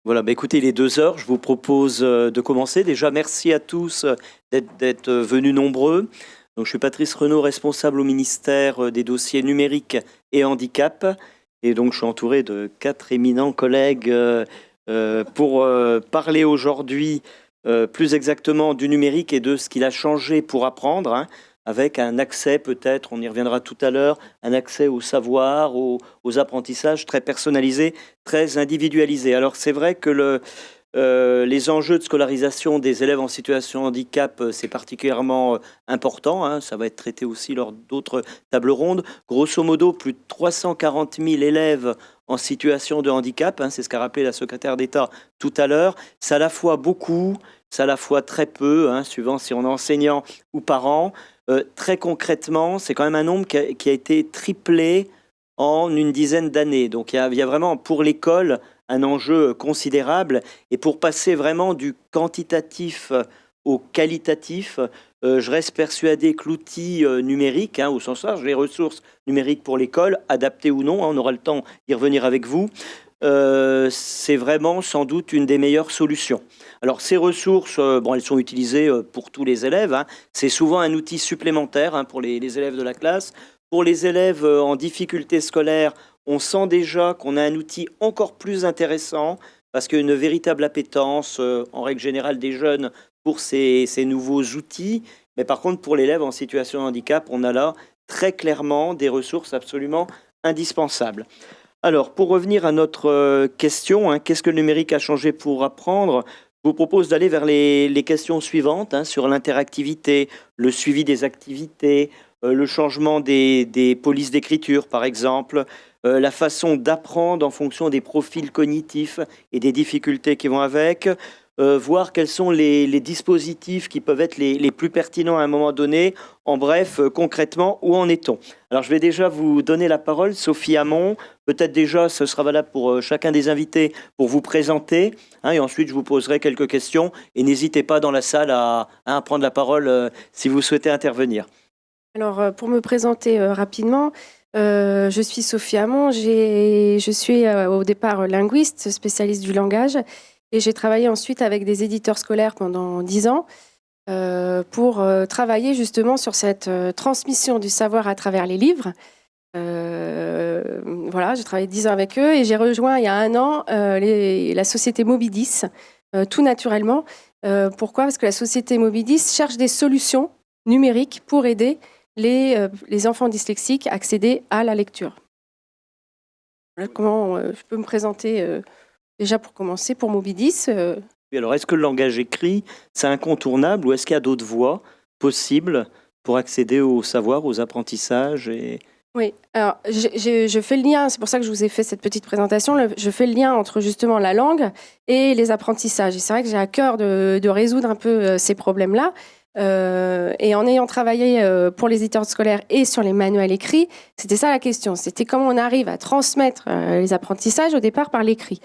Voilà, écoutez, il est 2 heures, je vous propose de commencer. Déjà, merci à tous d'être venus nombreux. Donc, je suis Patrice Renaud, responsable au ministère des dossiers numériques et handicap. Et donc, je suis entouré de 4 éminents collègues pour parler aujourd'hui plus exactement du numérique et de ce qu'il a changé pour apprendre, hein, avec un accès peut-être, on y reviendra tout à l'heure, un accès au savoir, aux apprentissages très personnalisés, très individualisés. Alors c'est vrai que les enjeux de scolarisation des élèves en situation de handicap, c'est particulièrement important, hein, ça va être traité aussi lors d'autres tables rondes. Grosso modo, plus de 340 000 élèves en situation de handicap, hein, c'est ce qu'a rappelé la secrétaire d'État tout à l'heure. C'est à la fois beaucoup, c'est à la fois très peu, hein, suivant si on est enseignant ou parent. Très concrètement, c'est quand même un nombre qui a été triplé en une dizaine d'années. Donc il y a vraiment pour l'école un enjeu considérable. Et pour passer vraiment du quantitatif au qualitatif, je reste persuadé que l'outil numérique, hein, au sens large, les ressources numériques pour l'école, adaptées ou non, hein, on aura le temps d'y revenir avec vous, c'est vraiment sans doute une des meilleures solutions. Alors ces ressources, elles sont utilisées pour tous les élèves, hein. C'est souvent un outil supplémentaire, hein, pour les élèves de la classe. Pour les élèves en difficulté scolaire, on sent déjà qu'on a un outil encore plus intéressant parce qu'il y a une véritable appétence, en règle générale, des jeunes pour ces nouveaux outils. Mais par contre, pour l'élève en situation de handicap, on a là très clairement des ressources absolument indispensables. Alors, pour revenir à notre question, hein, qu'est-ce que le numérique a changé pour apprendre ? Je vous propose d'aller vers les questions suivantes, hein, sur l'interactivité, le suivi des activités, le changement des polices d'écriture, par exemple, la façon d'apprendre en fonction des profils cognitifs et des difficultés qui vont avec, voir quels sont les dispositifs qui peuvent être les plus pertinents à un moment donné. En bref, concrètement, où en est-on ? Alors, je vais déjà vous donner la parole, Sophie Hamon. Peut-être déjà, ce sera valable pour chacun des invités pour vous présenter, hein, et ensuite, je vous poserai quelques questions. Et n'hésitez pas dans la salle à prendre la parole si vous souhaitez intervenir. Alors, pour me présenter rapidement, je suis Sophie Hamon. Je suis au départ linguiste, spécialiste du langage. Et j'ai travaillé ensuite avec des éditeurs scolaires pendant 10 ans pour travailler justement sur cette transmission du savoir à travers les livres. Voilà, j'ai travaillé 10 ans avec eux et j'ai rejoint il y a 1 an la société Mobidis, tout naturellement. Pourquoi ? Parce que la société Mobidis cherche des solutions numériques pour aider les enfants dyslexiques à accéder à la lecture. Voilà comment je peux me présenter déjà pour commencer pour Mobidis. Alors, est-ce que le langage écrit, c'est incontournable ou est-ce qu'il y a d'autres voies possibles pour accéder au savoir, aux apprentissages Oui, alors je fais le lien, c'est pour ça que je vous ai fait cette petite présentation, je fais le lien entre justement la langue et les apprentissages. Et c'est vrai que j'ai à cœur de résoudre un peu ces problèmes-là. Et en ayant travaillé pour les éditeurs scolaires et sur les manuels écrits, c'était ça la question. C'était comment on arrive à transmettre les apprentissages au départ par l'écrit.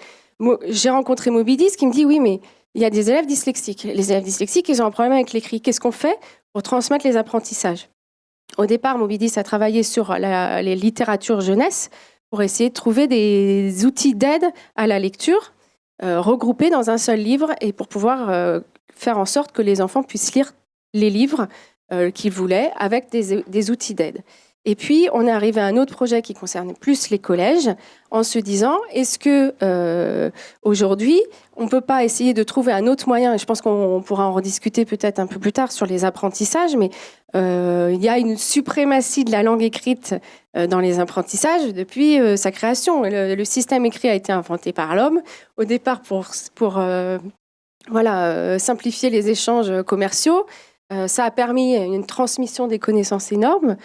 J'ai rencontré Mobidis qui me dit oui, mais il y a des élèves dyslexiques. Les élèves dyslexiques, ils ont un problème avec l'écrit. Qu'est-ce qu'on fait pour transmettre les apprentissages ? Au départ, Mobidis a travaillé sur les littératures jeunesse pour essayer de trouver des outils d'aide à la lecture regroupés dans un seul livre et pour pouvoir faire en sorte que les enfants puissent lire les livres qu'ils voulaient avec des outils d'aide. Et puis, on est arrivé à un autre projet qui concernait plus les collèges, en se disant, est-ce que aujourd'hui, on ne peut pas essayer de trouver un autre moyen, et je pense qu'on pourra en rediscuter peut-être un peu plus tard sur les apprentissages, mais il y a une suprématie de la langue écrite dans les apprentissages depuis sa création. Le système écrit a été inventé par l'homme, au départ pour simplifier les échanges commerciaux. Ça a permis une transmission des connaissances énormes.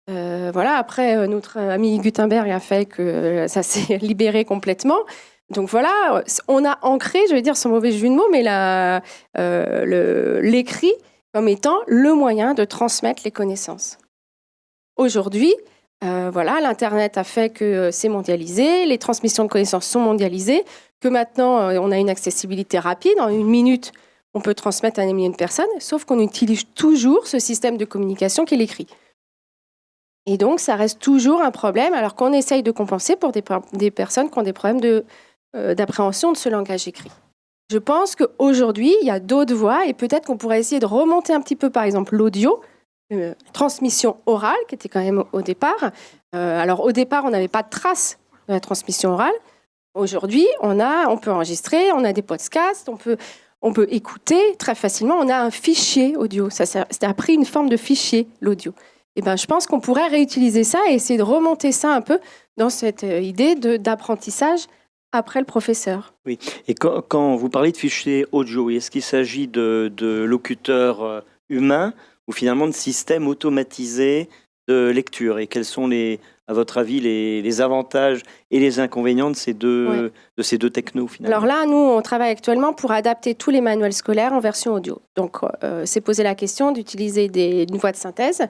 Après, notre ami Gutenberg a fait que ça s'est libéré complètement. Donc voilà, on a ancré, je vais dire sans mauvais jeu de mots, mais l'écrit comme étant le moyen de transmettre les connaissances. Aujourd'hui, l'Internet a fait que c'est mondialisé, les transmissions de connaissances sont mondialisées, que maintenant on a une accessibilité rapide, en 1 minute on peut transmettre à 1 million de personnes, sauf qu'on utilise toujours ce système de communication qui est l'écrit. Et donc, ça reste toujours un problème, alors qu'on essaye de compenser pour des personnes qui ont des problèmes d'appréhension de ce langage écrit. Je pense qu'aujourd'hui, il y a d'autres voies et peut-être qu'on pourrait essayer de remonter un petit peu, par exemple, l'audio, transmission orale, qui était quand même au départ. Alors, au départ, on n'avait pas de traces de la transmission orale. Aujourd'hui, on peut enregistrer, on a des podcasts, on peut écouter très facilement. On a un fichier audio. Ça a pris une forme de fichier, l'audio. Et ben, je pense qu'on pourrait réutiliser ça et essayer de remonter ça un peu dans cette idée d'apprentissage après le professeur. Oui. Et quand vous parlez de fichiers audio, est-ce qu'il s'agit de locuteurs humains ou finalement de systèmes automatisés de lecture? Et quels sont, à votre avis, les avantages et les inconvénients de ces deux technos finalement? Alors là, nous, on travaille actuellement pour adapter tous les manuels scolaires en version audio. Donc, c'est poser la question d'utiliser une voix de synthèse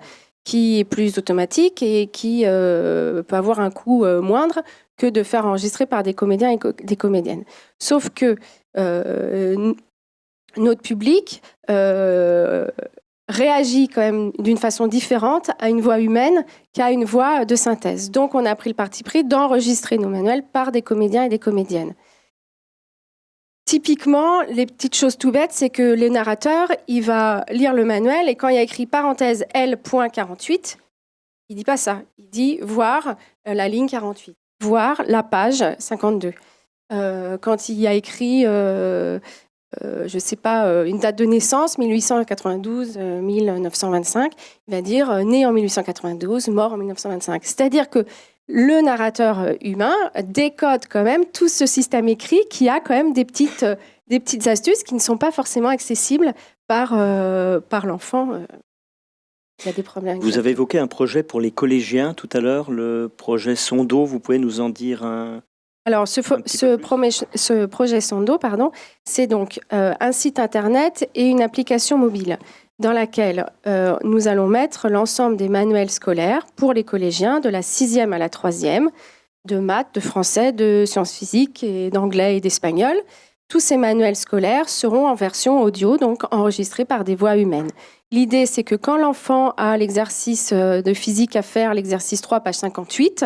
qui est plus automatique et qui peut avoir un coût moindre que de faire enregistrer par des comédiens et des comédiennes. Sauf que notre public réagit quand même d'une façon différente à une voix humaine qu'à une voix de synthèse. Donc, on a pris le parti pris d'enregistrer nos manuels par des comédiens et des comédiennes. Typiquement, les petites choses tout bêtes, c'est que le narrateur, il va lire le manuel et quand il y a écrit parenthèse L.48, il dit pas ça. Il dit voir la ligne 48, voir la page 52. Quand il y a écrit, je sais pas, une date de naissance, 1892, 1925, il va dire né en 1892, mort en 1925. C'est-à-dire que le narrateur humain décode quand même tout ce système écrit qui a quand même des petites astuces qui ne sont pas forcément accessibles par l'enfant. Il y a des problèmes. Vous avez évoqué un projet pour les collégiens tout à l'heure, le projet Sondo. Vous pouvez nous en dire un... Alors, ce projet Sondo, c'est donc un site internet et une application mobile dans laquelle nous allons mettre l'ensemble des manuels scolaires pour les collégiens de la 6e à la 3e, de maths, de français, de sciences physiques, et d'anglais et d'espagnol. Tous ces manuels scolaires seront en version audio, donc enregistrés par des voix humaines. L'idée, c'est que quand l'enfant a l'exercice de physique à faire, l'exercice 3, page 58,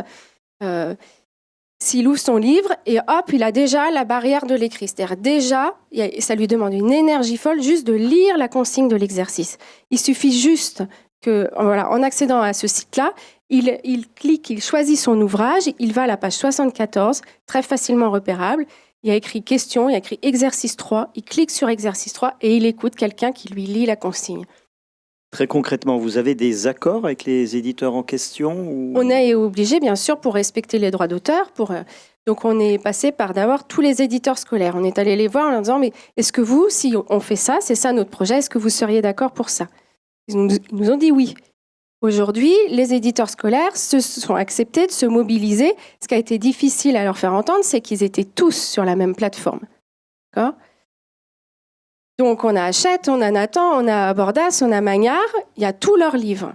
s'il ouvre son livre et hop, il a déjà la barrière de l'écrit. C'est-à-dire déjà, ça lui demande une énergie folle juste de lire la consigne de l'exercice. Il suffit juste que, voilà, en accédant à ce site-là, il clique, il choisit son ouvrage, il va à la page 74, très facilement repérable. Il y a écrit question, il y a écrit exercice 3, il clique sur exercice 3 et il écoute quelqu'un qui lui lit la consigne. Très concrètement, vous avez des accords avec les éditeurs en question ou... On est obligé, bien sûr, pour respecter les droits d'auteur. Donc, on est passé par d'abord tous les éditeurs scolaires. On est allé les voir en leur disant, mais est-ce que vous, si on fait ça, c'est ça notre projet, est-ce que vous seriez d'accord pour ça? Ils nous ont dit oui. Aujourd'hui, les éditeurs scolaires se sont acceptés de se mobiliser. Ce qui a été difficile à leur faire entendre, c'est qu'ils étaient tous sur la même plateforme. D'accord ? Donc, on a Hachette, on a Nathan, on a Bordas, on a Magnard, il y a tous leurs livres.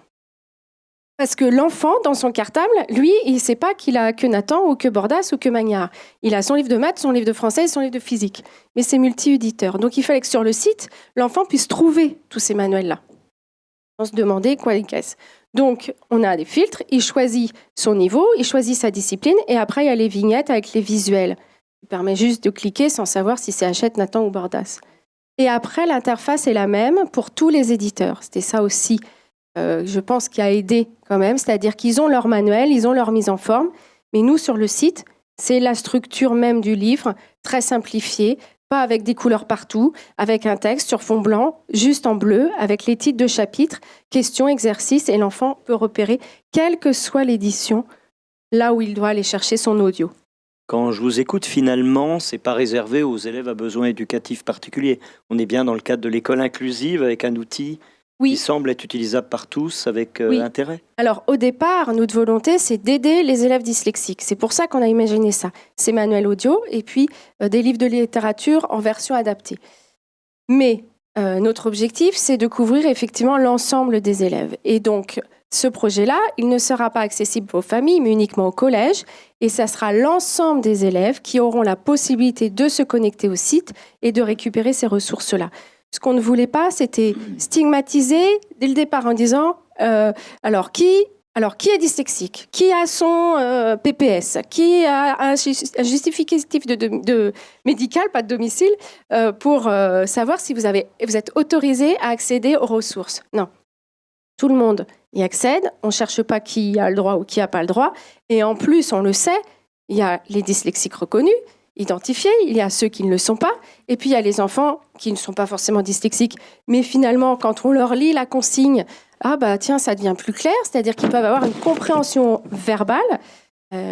Parce que l'enfant, dans son cartable, lui, il ne sait pas qu'il a que Nathan ou que Bordas ou que Magnard. Il a son livre de maths, son livre de français et son livre de physique. Mais c'est multi-éditeur. Donc, il fallait que sur le site, l'enfant puisse trouver tous ces manuels-là. On se demandait quoi il casse. Donc, on a des filtres, il choisit son niveau, il choisit sa discipline, et après, il y a les vignettes avec les visuels. Il permet juste de cliquer sans savoir si c'est Hachette, Nathan ou Bordas. Et après, l'interface est la même pour tous les éditeurs. C'était ça aussi, je pense, qui a aidé quand même. C'est-à-dire qu'ils ont leur manuel, ils ont leur mise en forme. Mais nous, sur le site, c'est la structure même du livre, très simplifiée, pas avec des couleurs partout, avec un texte sur fond blanc, juste en bleu, avec les titres de chapitres, questions, exercices, et l'enfant peut repérer, quelle que soit l'édition, là où il doit aller chercher son audio. Quand je vous écoute, finalement, c'est pas réservé aux élèves à besoins éducatifs particuliers. On est bien dans le cadre de l'école inclusive avec un outil qui semble être utilisable par tous avec intérêt. Alors, au départ, notre volonté, c'est d'aider les élèves dyslexiques. C'est pour ça qu'on a imaginé ça. Ces manuels audio et puis des livres de littérature en version adaptée. Mais notre objectif, c'est de couvrir effectivement l'ensemble des élèves. Et donc, ce projet-là, il ne sera pas accessible aux familles, mais uniquement au collège. Et ça sera l'ensemble des élèves qui auront la possibilité de se connecter au site et de récupérer ces ressources-là. Ce qu'on ne voulait pas, c'était stigmatiser dès le départ en disant alors qui Alors, qui est dyslexique? Qui a son PPS? Qui a un justificatif de médical, pas de domicile, pour savoir si vous êtes autorisé à accéder aux ressources? Non. Tout le monde y accède. On ne cherche pas qui a le droit ou qui n'a pas le droit. Et en plus, on le sait, il y a les dyslexiques reconnus, identifiés, il y a ceux qui ne le sont pas, et puis il y a les enfants qui ne sont pas forcément dyslexiques, mais finalement, quand on leur lit la consigne, ah bah tiens, ça devient plus clair, c'est-à-dire qu'ils peuvent avoir une compréhension verbale,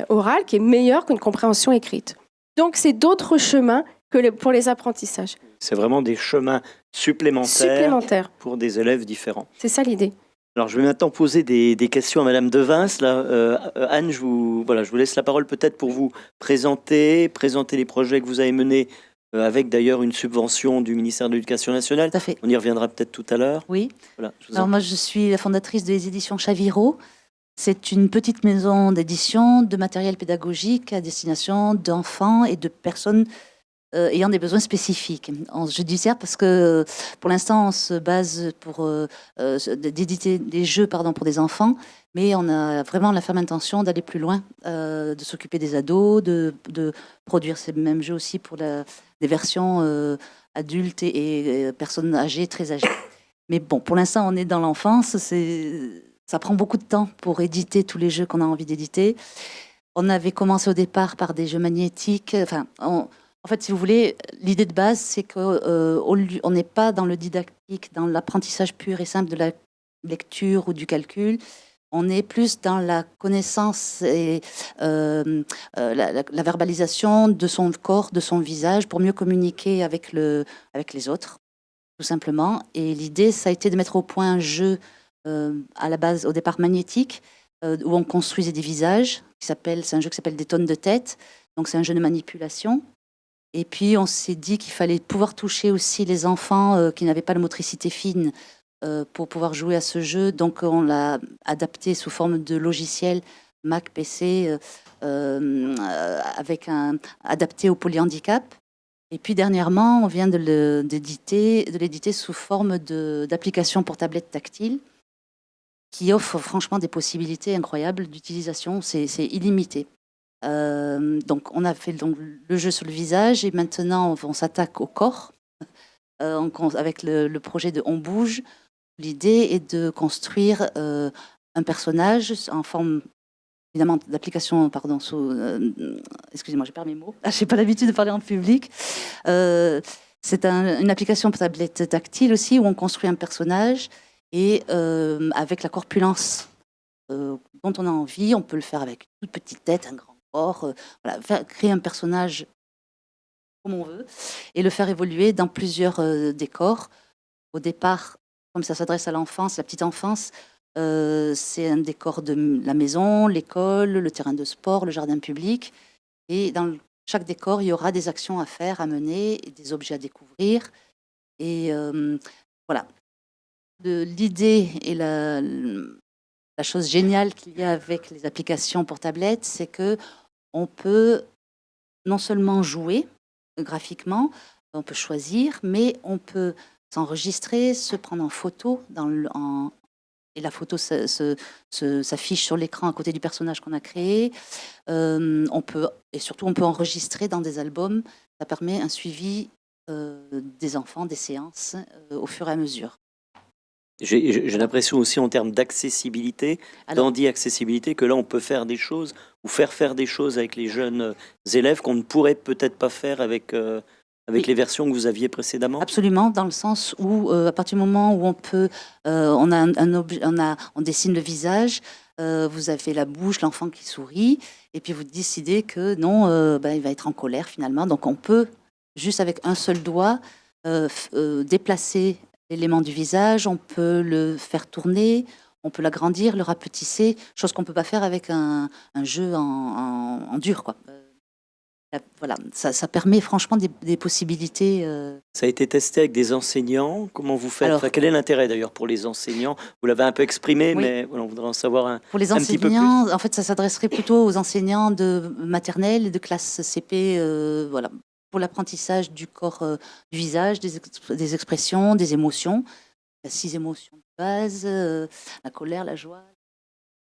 orale, qui est meilleure qu'une compréhension écrite. Donc c'est d'autres chemins que pour les apprentissages. C'est vraiment des chemins supplémentaires pour des élèves différents. C'est ça l'idée. Alors, je vais maintenant poser des questions à Madame Devins. Là, Anne, je vous laisse la parole peut-être pour vous présenter les projets que vous avez menés, avec d'ailleurs une subvention du ministère de l'Éducation nationale. Tout à fait. On y reviendra peut-être tout à l'heure. Oui. Voilà, alors moi, je suis la fondatrice des éditions Chaviro. C'est une petite maison d'édition de matériel pédagogique à destination d'enfants et de personnes ayant des besoins spécifiques. Je dis ça parce que pour l'instant, on se base pour d'éditer des jeux pour des enfants, mais on a vraiment la ferme intention d'aller plus loin, de s'occuper des ados, de produire ces mêmes jeux aussi pour des versions adultes et personnes âgées, très âgées. Mais bon, pour l'instant, on est dans l'enfance. Ça prend beaucoup de temps pour éditer tous les jeux qu'on a envie d'éditer. On avait commencé au départ par des jeux magnétiques. En fait, si vous voulez, l'idée de base, c'est qu'on n'est pas dans le didactique, dans l'apprentissage pur et simple de la lecture ou du calcul. On est plus dans la connaissance et la verbalisation de son corps, de son visage, pour mieux communiquer avec les autres, tout simplement. Et l'idée, ça a été de mettre au point un jeu à la base, au départ magnétique, où on construisait des visages. C'est un jeu qui s'appelle Des tonnes de têtes. Donc, c'est un jeu de manipulation. Et puis, on s'est dit qu'il fallait pouvoir toucher aussi les enfants qui n'avaient pas la motricité fine pour pouvoir jouer à ce jeu. Donc, on l'a adapté sous forme de logiciel Mac, PC, adapté au polyhandicap. Et puis, dernièrement, on vient de l'éditer sous forme d'application pour tablette tactile qui offre franchement des possibilités incroyables d'utilisation. C'est illimité. Donc on a fait le jeu sur le visage et maintenant on s'attaque au corps avec le projet de On Bouge. L'idée est de construire un personnage en forme évidemment d'application, excusez-moi, j'ai perdu mes mots, j'ai pas l'habitude de parler en public. C'est une application pour tablette tactile aussi où on construit un personnage et avec la corpulence dont on a envie, on peut le faire avec une toute petite tête, un grand corps, créer un personnage comme on veut et le faire évoluer dans plusieurs décors. Au départ, comme ça s'adresse à l'enfance, la petite enfance, c'est un décor de la maison, l'école, le terrain de sport, le jardin public. Et dans chaque décor, il y aura des actions à faire, à mener, et des objets à découvrir. Et voilà. L'idée et la chose géniale qu'il y a avec les applications pour tablettes, c'est que on peut non seulement jouer graphiquement, on peut choisir, mais on peut s'enregistrer, se prendre en photo, et la photo s'affiche sur l'écran à côté du personnage qu'on a créé. On peut enregistrer dans des albums. Ça permet un suivi des enfants, des séances, au fur et à mesure. J'ai l'impression aussi en termes d'accessibilité, d'handi-accessibilité, que là on peut faire des choses ou faire des choses avec les jeunes élèves qu'on ne pourrait peut-être pas faire avec les versions que vous aviez précédemment. Absolument, dans le sens où à partir du moment où on dessine le visage, vous avez la bouche, l'enfant qui sourit, et puis vous décidez que non, il va être en colère finalement. Donc on peut juste avec un seul doigt déplacer l'élément du visage, on peut le faire tourner, on peut l'agrandir, le rapetisser, chose qu'on ne peut pas faire avec un jeu en dur, quoi. Voilà, ça permet franchement des possibilités. Ça a été testé avec des enseignants. Comment vous faites? Quel est l'intérêt d'ailleurs pour les enseignants? Vous l'avez un peu exprimé, oui. Mais voilà, on voudrait en savoir un petit peu plus. Pour les enseignants, en fait, ça s'adresserait plutôt aux enseignants de maternelle et de classe CP, voilà, pour l'apprentissage du corps, du visage, des expressions, des émotions. Il y a 6 émotions de base, la colère, la joie,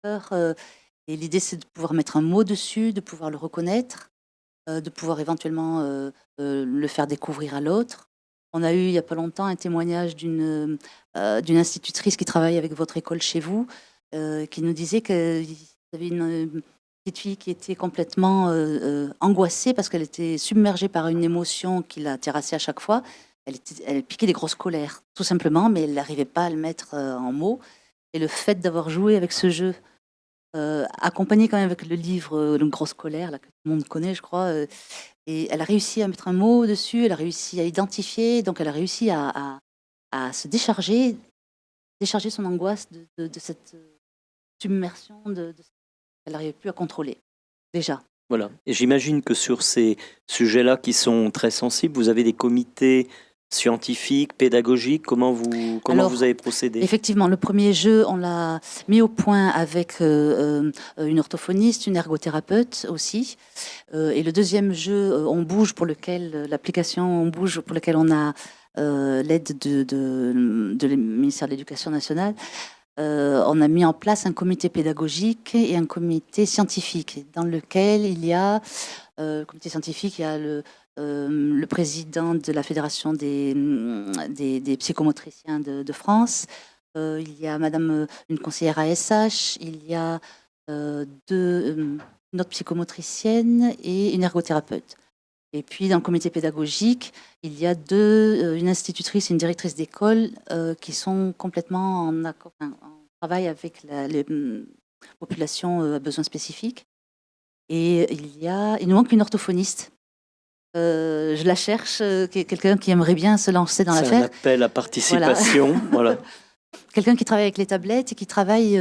peur. Et l'idée, c'est de pouvoir mettre un mot dessus, de pouvoir le reconnaître, de pouvoir éventuellement le faire découvrir à l'autre. On a eu, il n'y a pas longtemps, un témoignage d'une institutrice qui travaille avec votre école chez vous, qui nous disait qu'il y avait une petite fille qui était complètement angoissée parce qu'elle était submergée par une émotion qui la terrassait à chaque fois. Elle piquait des grosses colères, tout simplement, mais elle n'arrivait pas à le mettre en mots. Et le fait d'avoir joué avec ce jeu, accompagné quand même avec le livre Le Grosse Colère, là, que tout le monde connaît, je crois, et elle a réussi à mettre un mot dessus, elle a réussi à identifier, donc elle a réussi à se décharger son angoisse de cette submersion, elle n'arrivait plus à contrôler, déjà. Voilà. Et j'imagine que sur ces sujets-là qui sont très sensibles, vous avez des comités scientifiques, pédagogiques. Comment Alors, vous avez procédé? Effectivement, le premier jeu, on l'a mis au point avec une orthophoniste, une ergothérapeute aussi. Et le deuxième jeu, On Bouge, l'application On Bouge, pour lequel on a l'aide du ministère de l'Éducation nationale. On a mis en place un comité pédagogique et un comité scientifique dans lequel il y a, le comité scientifique, il y a le président de la Fédération des psychomotriciens de France, il y a une conseillère ASH, il y a une autre psychomotricienne et une ergothérapeute. Et puis, dans le comité pédagogique, il y a une institutrice et une directrice d'école qui sont complètement en travail avec les populations à besoins spécifiques. Et il nous manque une orthophoniste. Je la cherche, quelqu'un qui aimerait bien se lancer dans l'affaire. C'est un appel à participation. Voilà. Quelqu'un qui travaille avec les tablettes et qui travaille,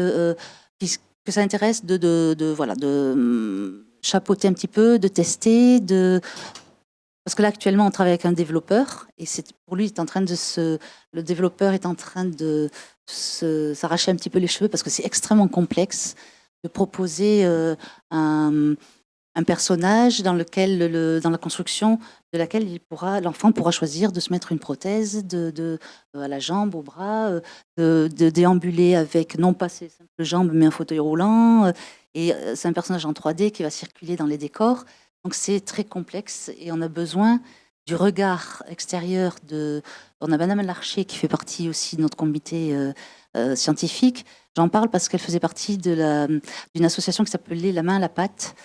que ça intéresse de chapeauter un petit peu, de tester, parce que là actuellement on travaille avec un développeur et pour lui le développeur est en train de s'arracher un petit peu les cheveux parce que c'est extrêmement complexe de proposer un personnage dans la construction de laquelle l'enfant pourra choisir de se mettre une prothèse à la jambe, au bras, de déambuler avec non pas ses simples jambes mais un fauteuil roulant. Et c'est un personnage en 3D qui va circuler dans les décors. Donc c'est très complexe et on a besoin du regard extérieur On a Madame Larcher qui fait partie aussi de notre comité scientifique. J'en parle parce qu'elle faisait partie d'une association qui s'appelait La Main à la Pâte,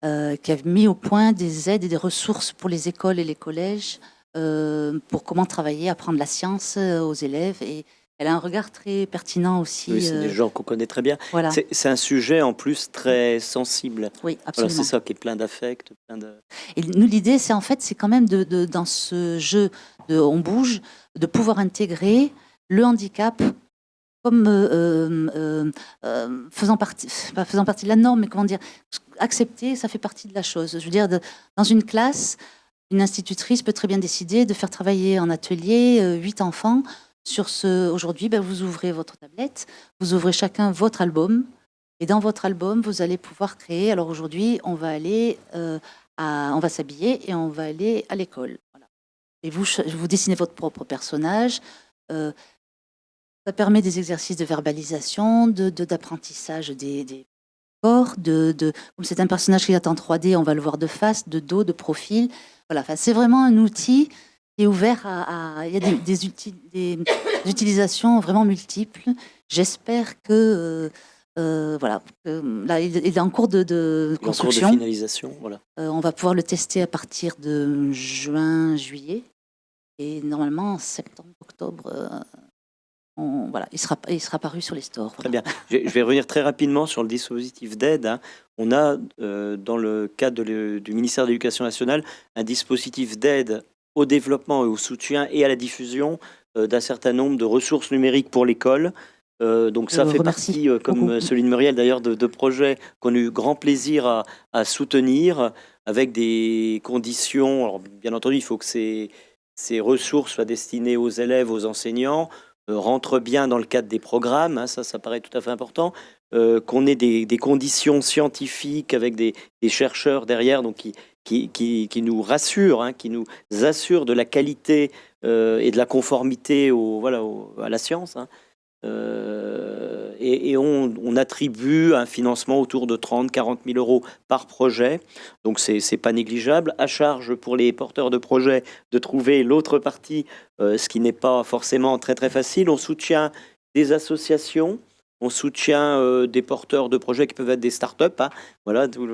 qui a mis au point des aides et des ressources pour les écoles et les collèges pour comment travailler, apprendre la science aux élèves. Et elle a un regard très pertinent aussi. Oui, c'est des gens qu'on connaît très bien. Voilà. C'est un sujet en plus très sensible. Oui, absolument. Voilà, c'est ça qui est plein d'affect. Et nous, l'idée, c'est quand même dans ce jeu de On Bouge, de pouvoir intégrer le handicap comme faisant partie de la norme, mais comment dire, accepter, ça fait partie de la chose. Je veux dire, dans une classe, une institutrice peut très bien décider de faire travailler en atelier 8 enfants sur aujourd'hui, vous ouvrez votre tablette, vous ouvrez chacun votre album, et dans votre album, vous allez pouvoir créer. Alors aujourd'hui, on va aller, on va s'habiller et on va aller à l'école. Voilà. Et vous dessinez votre propre personnage. Ça permet des exercices de verbalisation, d'apprentissage des corps. Comme c'est un personnage qui est en 3D, on va le voir de face, de dos, de profil. Voilà. Enfin, c'est vraiment un outil qui est ouvert il y a des utilisations vraiment multiples. J'espère que là, il est en cours de construction. En cours de finalisation, voilà. On va pouvoir le tester à partir de juin, juillet, et normalement en septembre, octobre, il sera paru sur les stores. Très bien. Je vais revenir très rapidement sur le dispositif d'aide. Hein. On a, dans le cadre du ministère de l'Éducation nationale, un dispositif d'aide au développement et au soutien et à la diffusion d'un certain nombre de ressources numériques pour l'école. Donc ça fait partie, comme Céline Muriel d'ailleurs, de projets qu'on a eu grand plaisir à soutenir avec des conditions. Alors, bien entendu, il faut que ces ressources soient destinées aux élèves, aux enseignants, rentrent bien dans le cadre des programmes, hein, ça paraît tout à fait important, qu'on ait des conditions scientifiques avec des chercheurs derrière, donc qui nous rassurent, hein, qui nous assurent de la qualité et de la conformité à la science. Hein. Et on attribue un financement autour de 30-40 000 euros par projet. Donc, c'est pas négligeable. À charge pour les porteurs de projets de trouver l'autre partie, ce qui n'est pas forcément très, très facile. On soutient des associations. On soutient des porteurs de projets qui peuvent être des startups. Hein. Voilà, d'où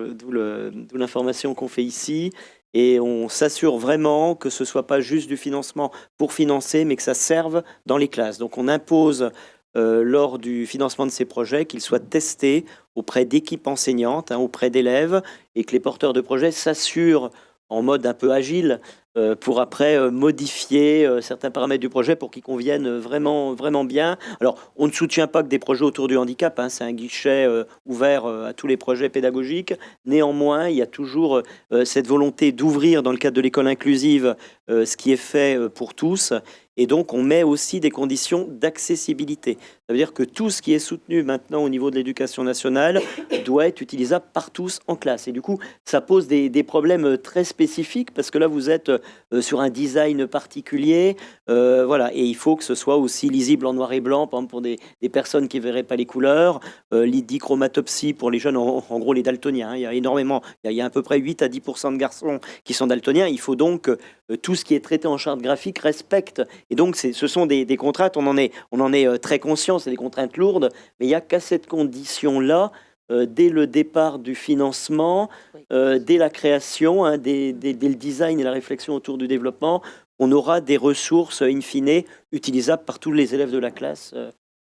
l'information qu'on fait ici. Et on s'assure vraiment que ce ne soit pas juste du financement pour financer, mais que ça serve dans les classes. Donc on impose lors du financement de ces projets qu'ils soient testés auprès d'équipes enseignantes, hein, auprès d'élèves, et que les porteurs de projets s'assurent en mode un peu agile pour après modifier certains paramètres du projet pour qu'ils conviennent vraiment, vraiment bien. Alors, on ne soutient pas que des projets autour du handicap, hein, c'est un guichet ouvert à tous les projets pédagogiques. Néanmoins, il y a toujours cette volonté d'ouvrir dans le cadre de l'école inclusive ce qui est fait pour tous. Et donc, on met aussi des conditions d'accessibilité. Ça veut dire que tout ce qui est soutenu maintenant au niveau de l'éducation nationale doit être utilisable par tous en classe. Et du coup, ça pose des problèmes très spécifiques parce que là, vous êtes sur un design particulier. Voilà. Et il faut que ce soit aussi lisible en noir et blanc, par exemple pour des personnes qui ne verraient pas les couleurs. L'idichromatopsie pour les jeunes, en gros les daltoniens. Hein. Il y a énormément, il y a à peu près 8 à 10% de garçons qui sont daltoniens. Il faut donc que tout ce qui est traité en charte graphique respecte. Et donc, ce sont des contraintes, on en est très conscient, c'est des contraintes lourdes, mais il n'y a qu'à cette condition-là, dès le départ du financement, dès la création, hein, dès le design et la réflexion autour du développement, on aura des ressources, in fine, utilisables par tous les élèves de la classe.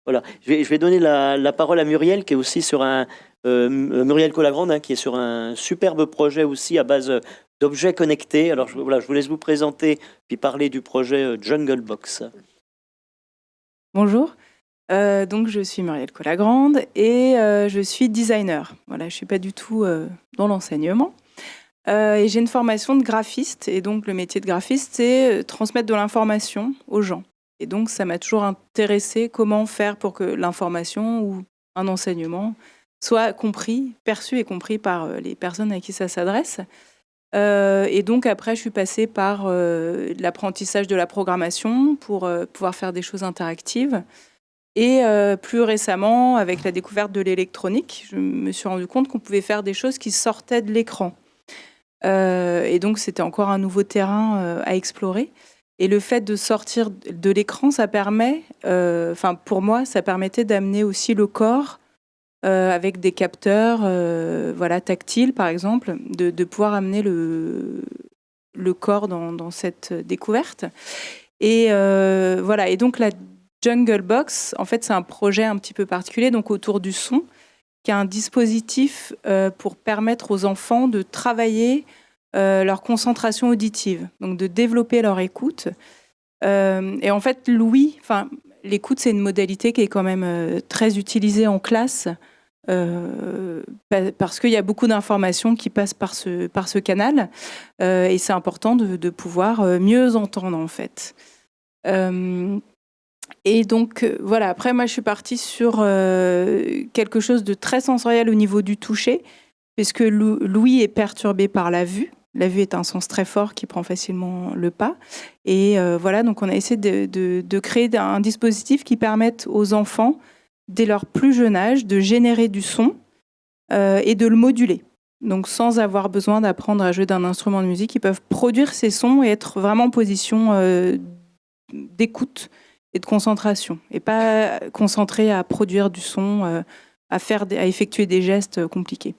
Voilà. Je vais donner la parole à Muriel, qui est aussi sur Muriel Colagrande, hein, qui est sur un superbe projet aussi à base d'objets connectés. Alors, je vous laisse vous présenter puis parler du projet Jungle Box. Bonjour, donc je suis Muriel Colagrande et je suis designer. Voilà, je ne suis pas du tout dans l'enseignement. Et j'ai une formation de graphiste. Et donc, le métier de graphiste, c'est transmettre de l'information aux gens. Et donc, ça m'a toujours intéressé comment faire pour que l'information ou un enseignement soit compris, perçu et compris par les personnes à qui ça s'adresse. Et donc après, je suis passée par l'apprentissage de la programmation pour pouvoir faire des choses interactives. Et plus récemment, avec la découverte de l'électronique, je me suis rendu compte qu'on pouvait faire des choses qui sortaient de l'écran. Et donc, c'était encore un nouveau terrain à explorer. Et le fait de sortir de l'écran, ça permet, pour moi, ça permettait d'amener aussi le corps avec des capteurs tactiles, par exemple, de pouvoir amener le corps dans cette découverte. Et et donc la Jungle Box, en fait, c'est un projet un petit peu particulier, donc autour du son, qui est un dispositif pour permettre aux enfants de travailler leur concentration auditive, donc de développer leur écoute. Et en fait, l'écoute, c'est une modalité qui est quand même très utilisée en classe, parce qu'il y a beaucoup d'informations qui passent par ce canal, et c'est important de pouvoir mieux entendre, en fait. Et donc, voilà, après, moi, je suis partie sur quelque chose de très sensoriel au niveau du toucher, puisque Louis est perturbé par la vue. La vue est un sens très fort qui prend facilement le pas. Et donc on a essayé de créer un dispositif qui permette aux enfants, dès leur plus jeune âge, de générer du son et de le moduler. Donc sans avoir besoin d'apprendre à jouer d'un instrument de musique, ils peuvent produire ces sons et être vraiment en position d'écoute et de concentration. Et pas concentrés à produire du son, à effectuer des gestes compliqués.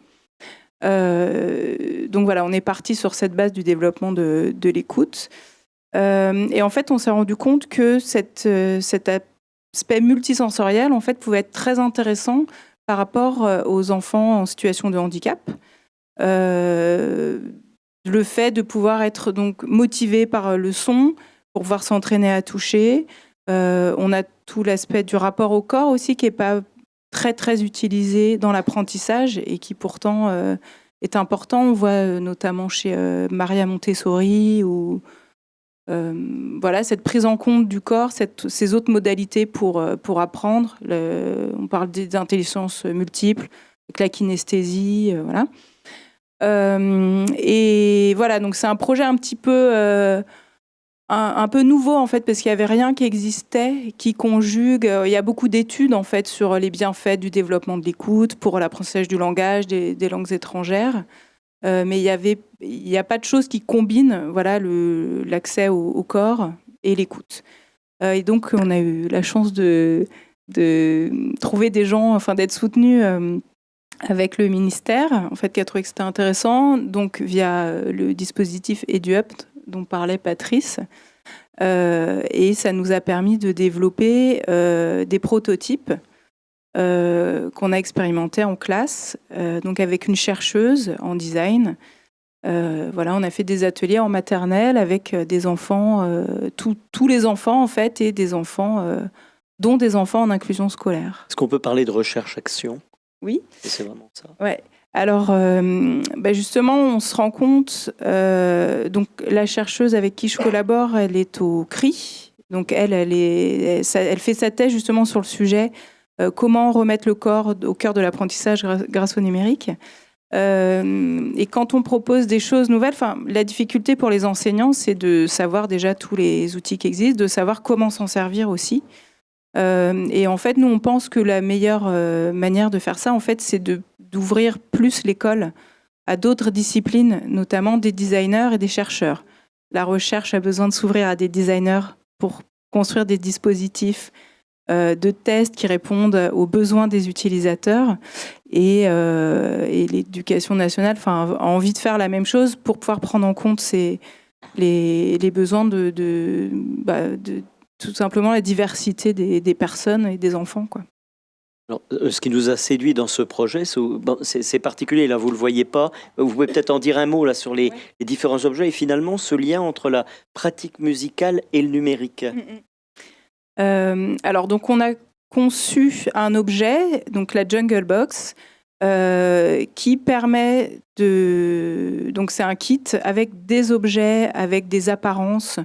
Donc voilà, on est parti sur cette base du développement de l'écoute. Et en fait, on s'est rendu compte que cet aspect multisensoriel, en fait, pouvait être très intéressant par rapport aux enfants en situation de handicap. Le fait de pouvoir être donc motivé par le son pour pouvoir s'entraîner à toucher. On a tout l'aspect du rapport au corps aussi qui n'est pas très très utilisé dans l'apprentissage et qui pourtant est important. On voit notamment chez Maria Montessori ou cette prise en compte du corps, ces autres modalités pour apprendre. On parle des intelligences multiples, avec la kinesthésie, voilà. Et voilà, donc c'est un projet un petit peu un peu nouveau en fait, parce qu'il n'y avait rien qui existait, qui conjugue. Il y a beaucoup d'études en fait sur les bienfaits du développement de l'écoute pour l'apprentissage du langage, des langues étrangères. Mais il n'y a pas de choses qui combinent voilà, l'accès au corps et l'écoute. Et donc, on a eu la chance de trouver des gens, enfin d'être soutenus avec le ministère, en fait, qui a trouvé que c'était intéressant, donc via le dispositif EduUp dont parlait Patrice. Et ça nous a permis de développer des prototypes qu'on a expérimentés en classe, donc avec une chercheuse en design. Voilà, on a fait des ateliers en maternelle avec des enfants, tous les enfants en fait, et des enfants, dont des enfants en inclusion scolaire. Est-ce qu'on peut parler de recherche-action? Oui. Et c'est vraiment ça. Ouais. Alors, justement, on se rend compte, donc la chercheuse avec qui je collabore, elle est au CRI, donc elle fait sa thèse justement sur le sujet, comment remettre le corps au cœur de l'apprentissage grâce au numérique. Et quand on propose des choses nouvelles, la difficulté pour les enseignants, c'est de savoir déjà tous les outils qui existent, de savoir comment s'en servir aussi. Et en fait, nous, on pense que la meilleure manière de faire ça, en fait, c'est d'ouvrir plus l'école à d'autres disciplines, notamment des designers et des chercheurs. La recherche a besoin de s'ouvrir à des designers pour construire des dispositifs de tests qui répondent aux besoins des utilisateurs. Et l'éducation nationale a envie de faire la même chose pour pouvoir prendre en compte les besoins de tout simplement la diversité des personnes et des enfants, quoi. Alors, ce qui nous a séduit dans ce projet, c'est particulier, là vous ne le voyez pas, vous pouvez peut-être en dire un mot là, sur les différents objets et finalement ce lien entre la pratique musicale et le numérique. Alors donc on a conçu un objet, donc la Jungle Box, qui permet donc c'est un kit avec des objets, avec des apparences,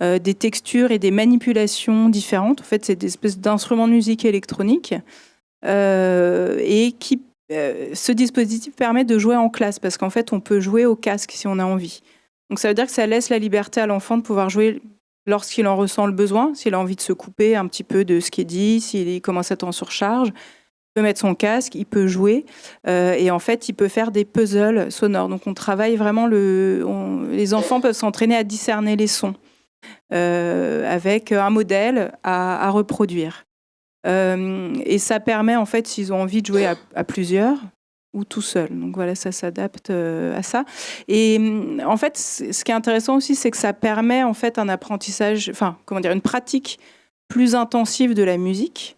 des textures et des manipulations différentes. En fait, c'est des espèces d'instruments de musique électronique. Et ce dispositif permet de jouer en classe, parce qu'en fait, on peut jouer au casque si on a envie. Donc ça veut dire que ça laisse la liberté à l'enfant de pouvoir jouer lorsqu'il en ressent le besoin, s'il a envie de se couper un petit peu de ce qui est dit, s'il commence à être en surcharge. Il peut mettre son casque, il peut jouer, et en fait, il peut faire des puzzles sonores. Donc on travaille vraiment, les enfants peuvent s'entraîner à discerner les sons avec un modèle à reproduire. Et ça permet, en fait, s'ils ont envie de jouer à plusieurs ou tout seul. Donc voilà, ça s'adapte à ça. Et en fait, ce qui est intéressant aussi, c'est que ça permet en fait un apprentissage, une pratique plus intensive de la musique.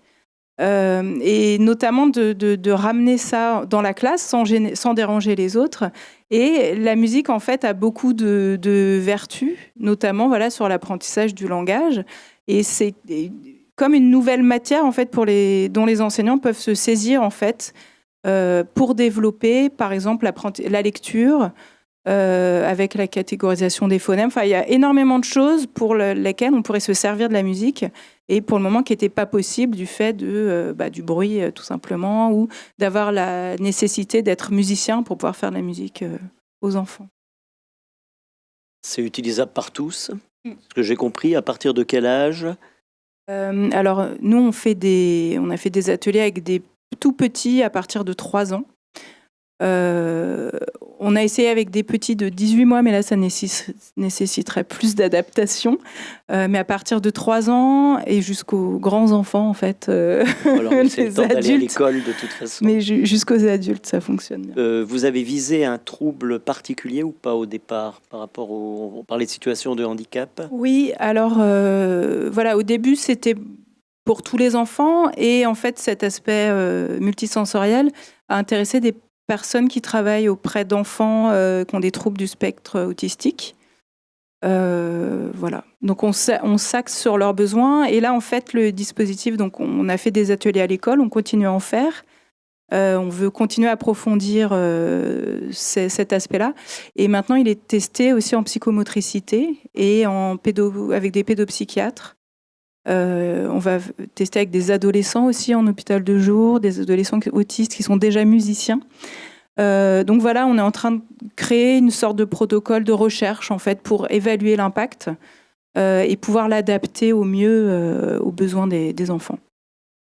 Et notamment de ramener ça dans la classe sans déranger les autres. Et la musique, en fait, a beaucoup de vertus, notamment voilà, sur l'apprentissage du langage. Et c'est comme une nouvelle matière, en fait, dont les enseignants peuvent se saisir, en fait, pour développer, par exemple, la lecture, avec la catégorisation des phonèmes. Enfin, il y a énormément de choses pour lesquelles on pourrait se servir de la musique, et pour le moment qui n'était pas possible du fait du bruit, tout simplement, ou d'avoir la nécessité d'être musicien pour pouvoir faire de la musique aux enfants. C'est utilisable par tous, ce que j'ai compris. À partir de quel âge? Alors, nous, on a fait des ateliers avec des tout petits à partir de 3 ans. On a essayé avec des petits de 18 mois, mais là, ça nécessiterait plus d'adaptation. Mais à partir de 3 ans et jusqu'aux grands enfants, en fait, alors, c'est le temps d'aller à l'école de toute façon. Mais jusqu'aux adultes, ça fonctionne bien. Vous avez visé un trouble particulier ou pas au départ par rapport on parlait de situation de handicap? Oui, alors voilà, au début, c'était pour tous les enfants, et en fait, cet aspect multisensoriel a intéressé des personnes qui travaillent auprès d'enfants qui ont des troubles du spectre autistique. Voilà. Donc on s'axe sur leurs besoins, et là en fait le dispositif, donc on a fait des ateliers à l'école, on continue à en faire. On veut continuer à approfondir cet aspect-là, et maintenant il est testé aussi en psychomotricité et avec des pédopsychiatres. On va tester avec des adolescents aussi en hôpital de jour, des adolescents autistes qui sont déjà musiciens. Donc voilà, on est en train de créer une sorte de protocole de recherche en fait pour évaluer l'impact et pouvoir l'adapter au mieux aux besoins des enfants.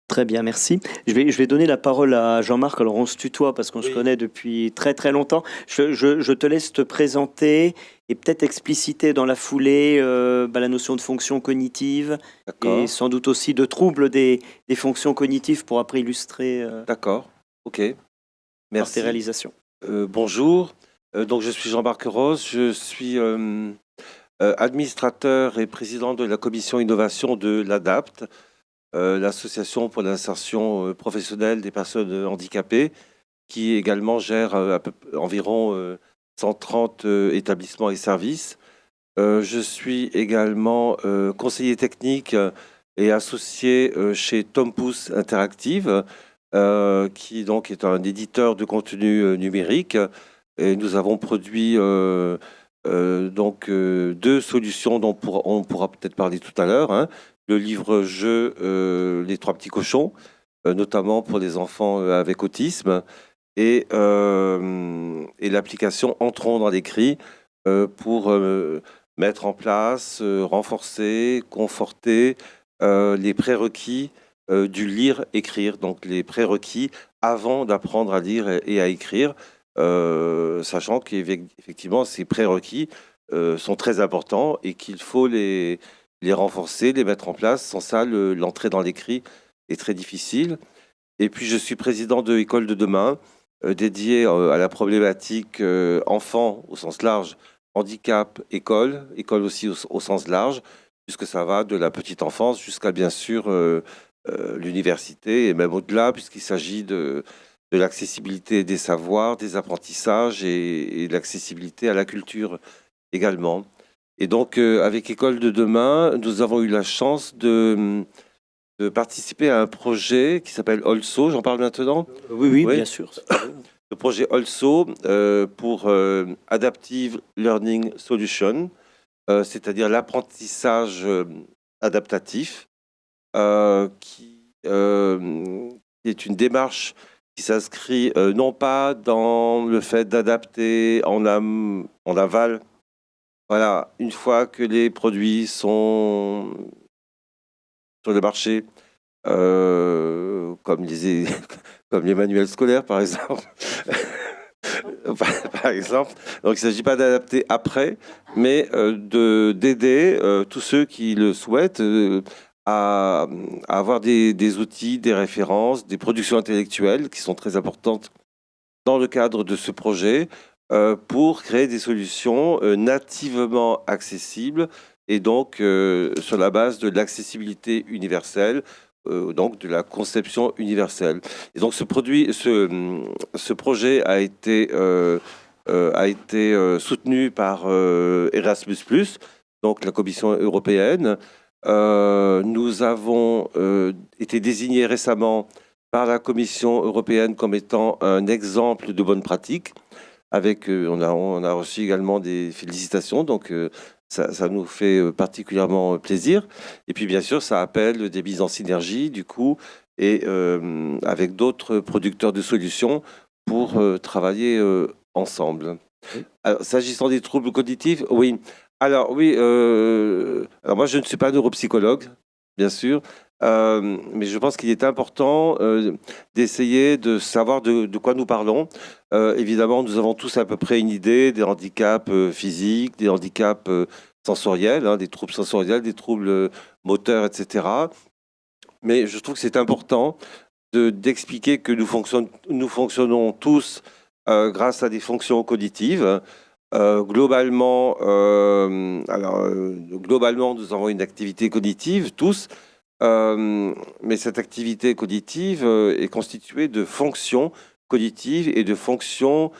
Très bien, merci. Je vais donner la parole à Jean-Marc. Alors, on se tutoie parce qu'on se connaît depuis très très longtemps. Je te laisse te présenter et peut-être expliciter dans la foulée la notion de fonction cognitive et sans doute aussi de troubles des fonctions cognitives pour après illustrer D'accord, ok. par Merci. tes réalisations. Bonjour, donc je suis Jean-Marc Rose, je suis administrateur et président de la commission innovation de l'ADAPT, l'association pour l'insertion professionnelle des personnes handicapées, qui également gère environ 130 établissements et services. Je suis également conseiller technique et associé chez Tom Pouce Interactive, qui donc est un éditeur de contenu numérique. Et nous avons produit deux solutions dont on pourra peut-être parler tout à l'heure, hein. Le livre-jeu Les Trois Petits Cochons, notamment pour les enfants avec autisme, et l'application Entrons dans l'écrit pour mettre en place, renforcer, conforter les prérequis du lire-écrire, donc les prérequis avant d'apprendre à lire et à écrire, sachant qu'effectivement ces prérequis sont très importants et qu'il faut les renforcer, les mettre en place. Sans ça, l'entrée dans l'écrit est très difficile. Et puis, je suis président de École de demain, dédié à la problématique enfants au sens large, handicap, école aussi au sens large, puisque ça va de la petite enfance jusqu'à, bien sûr, l'université, et même au-delà, puisqu'il s'agit de l'accessibilité des savoirs, des apprentissages et de l'accessibilité à la culture également. Et donc, avec École de demain, nous avons eu la chance de participer à un projet qui s'appelle Also. J'en parle maintenant ? Oui, bien sûr. Le projet Also pour Adaptive Learning Solution, c'est-à-dire l'apprentissage adaptatif, qui est une démarche qui s'inscrit non pas dans le fait d'adapter en aval. Voilà, une fois que les produits sont sur le marché, comme les manuels scolaires, par exemple. Par exemple. Donc, il ne s'agit pas d'adapter après, mais d'aider tous ceux qui le souhaitent à avoir des outils, des références, des productions intellectuelles qui sont très importantes dans le cadre de ce projet, pour créer des solutions nativement accessibles et donc sur la base de l'accessibilité universelle, donc de la conception universelle. Et donc ce projet a été soutenu par Erasmus+, donc la Commission européenne. Nous avons été désignés récemment par la Commission européenne comme étant un exemple de bonne pratique. On a reçu également des félicitations, donc ça nous fait particulièrement plaisir. Et puis bien sûr, ça appelle des mises en synergie, du coup, et avec d'autres producteurs de solutions pour travailler ensemble. Alors, s'agissant des troubles cognitifs, oui. Alors moi, je ne suis pas neuropsychologue, bien sûr. Mais je pense qu'il est important d'essayer de savoir de quoi nous parlons. Évidemment, nous avons tous à peu près une idée des handicaps physiques, des handicaps sensoriels, hein, des troubles sensoriels, des troubles moteurs, etc. Mais je trouve que c'est important d'expliquer que nous fonctionnons tous grâce à des fonctions cognitives. Globalement, nous avons une activité cognitive, tous. Mais cette activité cognitive est constituée de fonctions cognitives et de fonctions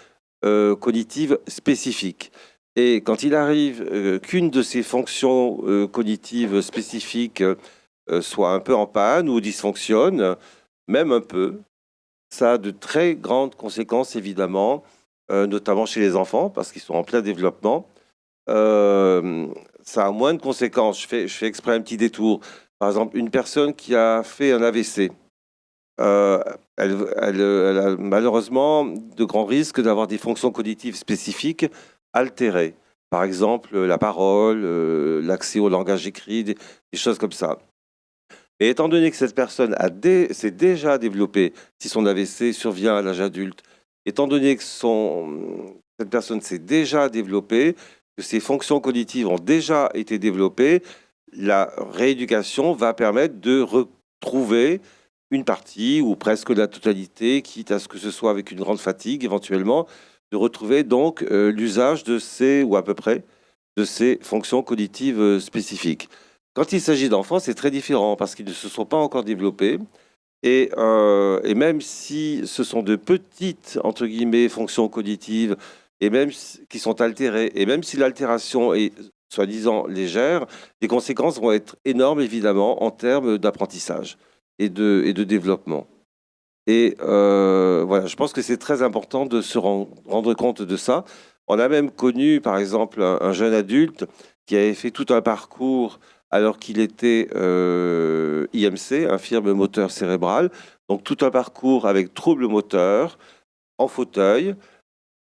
cognitives spécifiques. Et quand il arrive qu'une de ces fonctions cognitives spécifiques soit un peu en panne ou dysfonctionne, même un peu, ça a de très grandes conséquences, évidemment, notamment chez les enfants, parce qu'ils sont en plein développement. Ça a moins de conséquences. Je fais exprès un petit détour. Par exemple, une personne qui a fait un AVC, elle a malheureusement de grands risques d'avoir des fonctions cognitives spécifiques altérées. par exemple la parole, l'accès au langage écrit, des choses comme ça. Et étant donné que cette personne s'est déjà développée, si son AVC survient à l'âge adulte, étant donné que cette personne s'est déjà développée, que ses fonctions cognitives ont déjà été développées, la rééducation va permettre de retrouver une partie ou presque la totalité, quitte à ce que ce soit avec une grande fatigue éventuellement, de retrouver donc l'usage de ou à peu près, de ces fonctions cognitives spécifiques. Quand il s'agit d'enfants, c'est très différent parce qu'ils ne se sont pas encore développés. Et même si ce sont de petites, entre guillemets, fonctions cognitives, et même qui sont altérées, et même si l'altération est soi-disant légère, les conséquences vont être énormes, évidemment, en termes d'apprentissage et de développement. Et voilà, je pense que c'est très important de se rendre compte de ça. On a même connu, par exemple, un jeune adulte qui avait fait tout un parcours alors qu'il était IMC, infirme moteur cérébral, donc tout un parcours avec troubles moteurs, en fauteuil,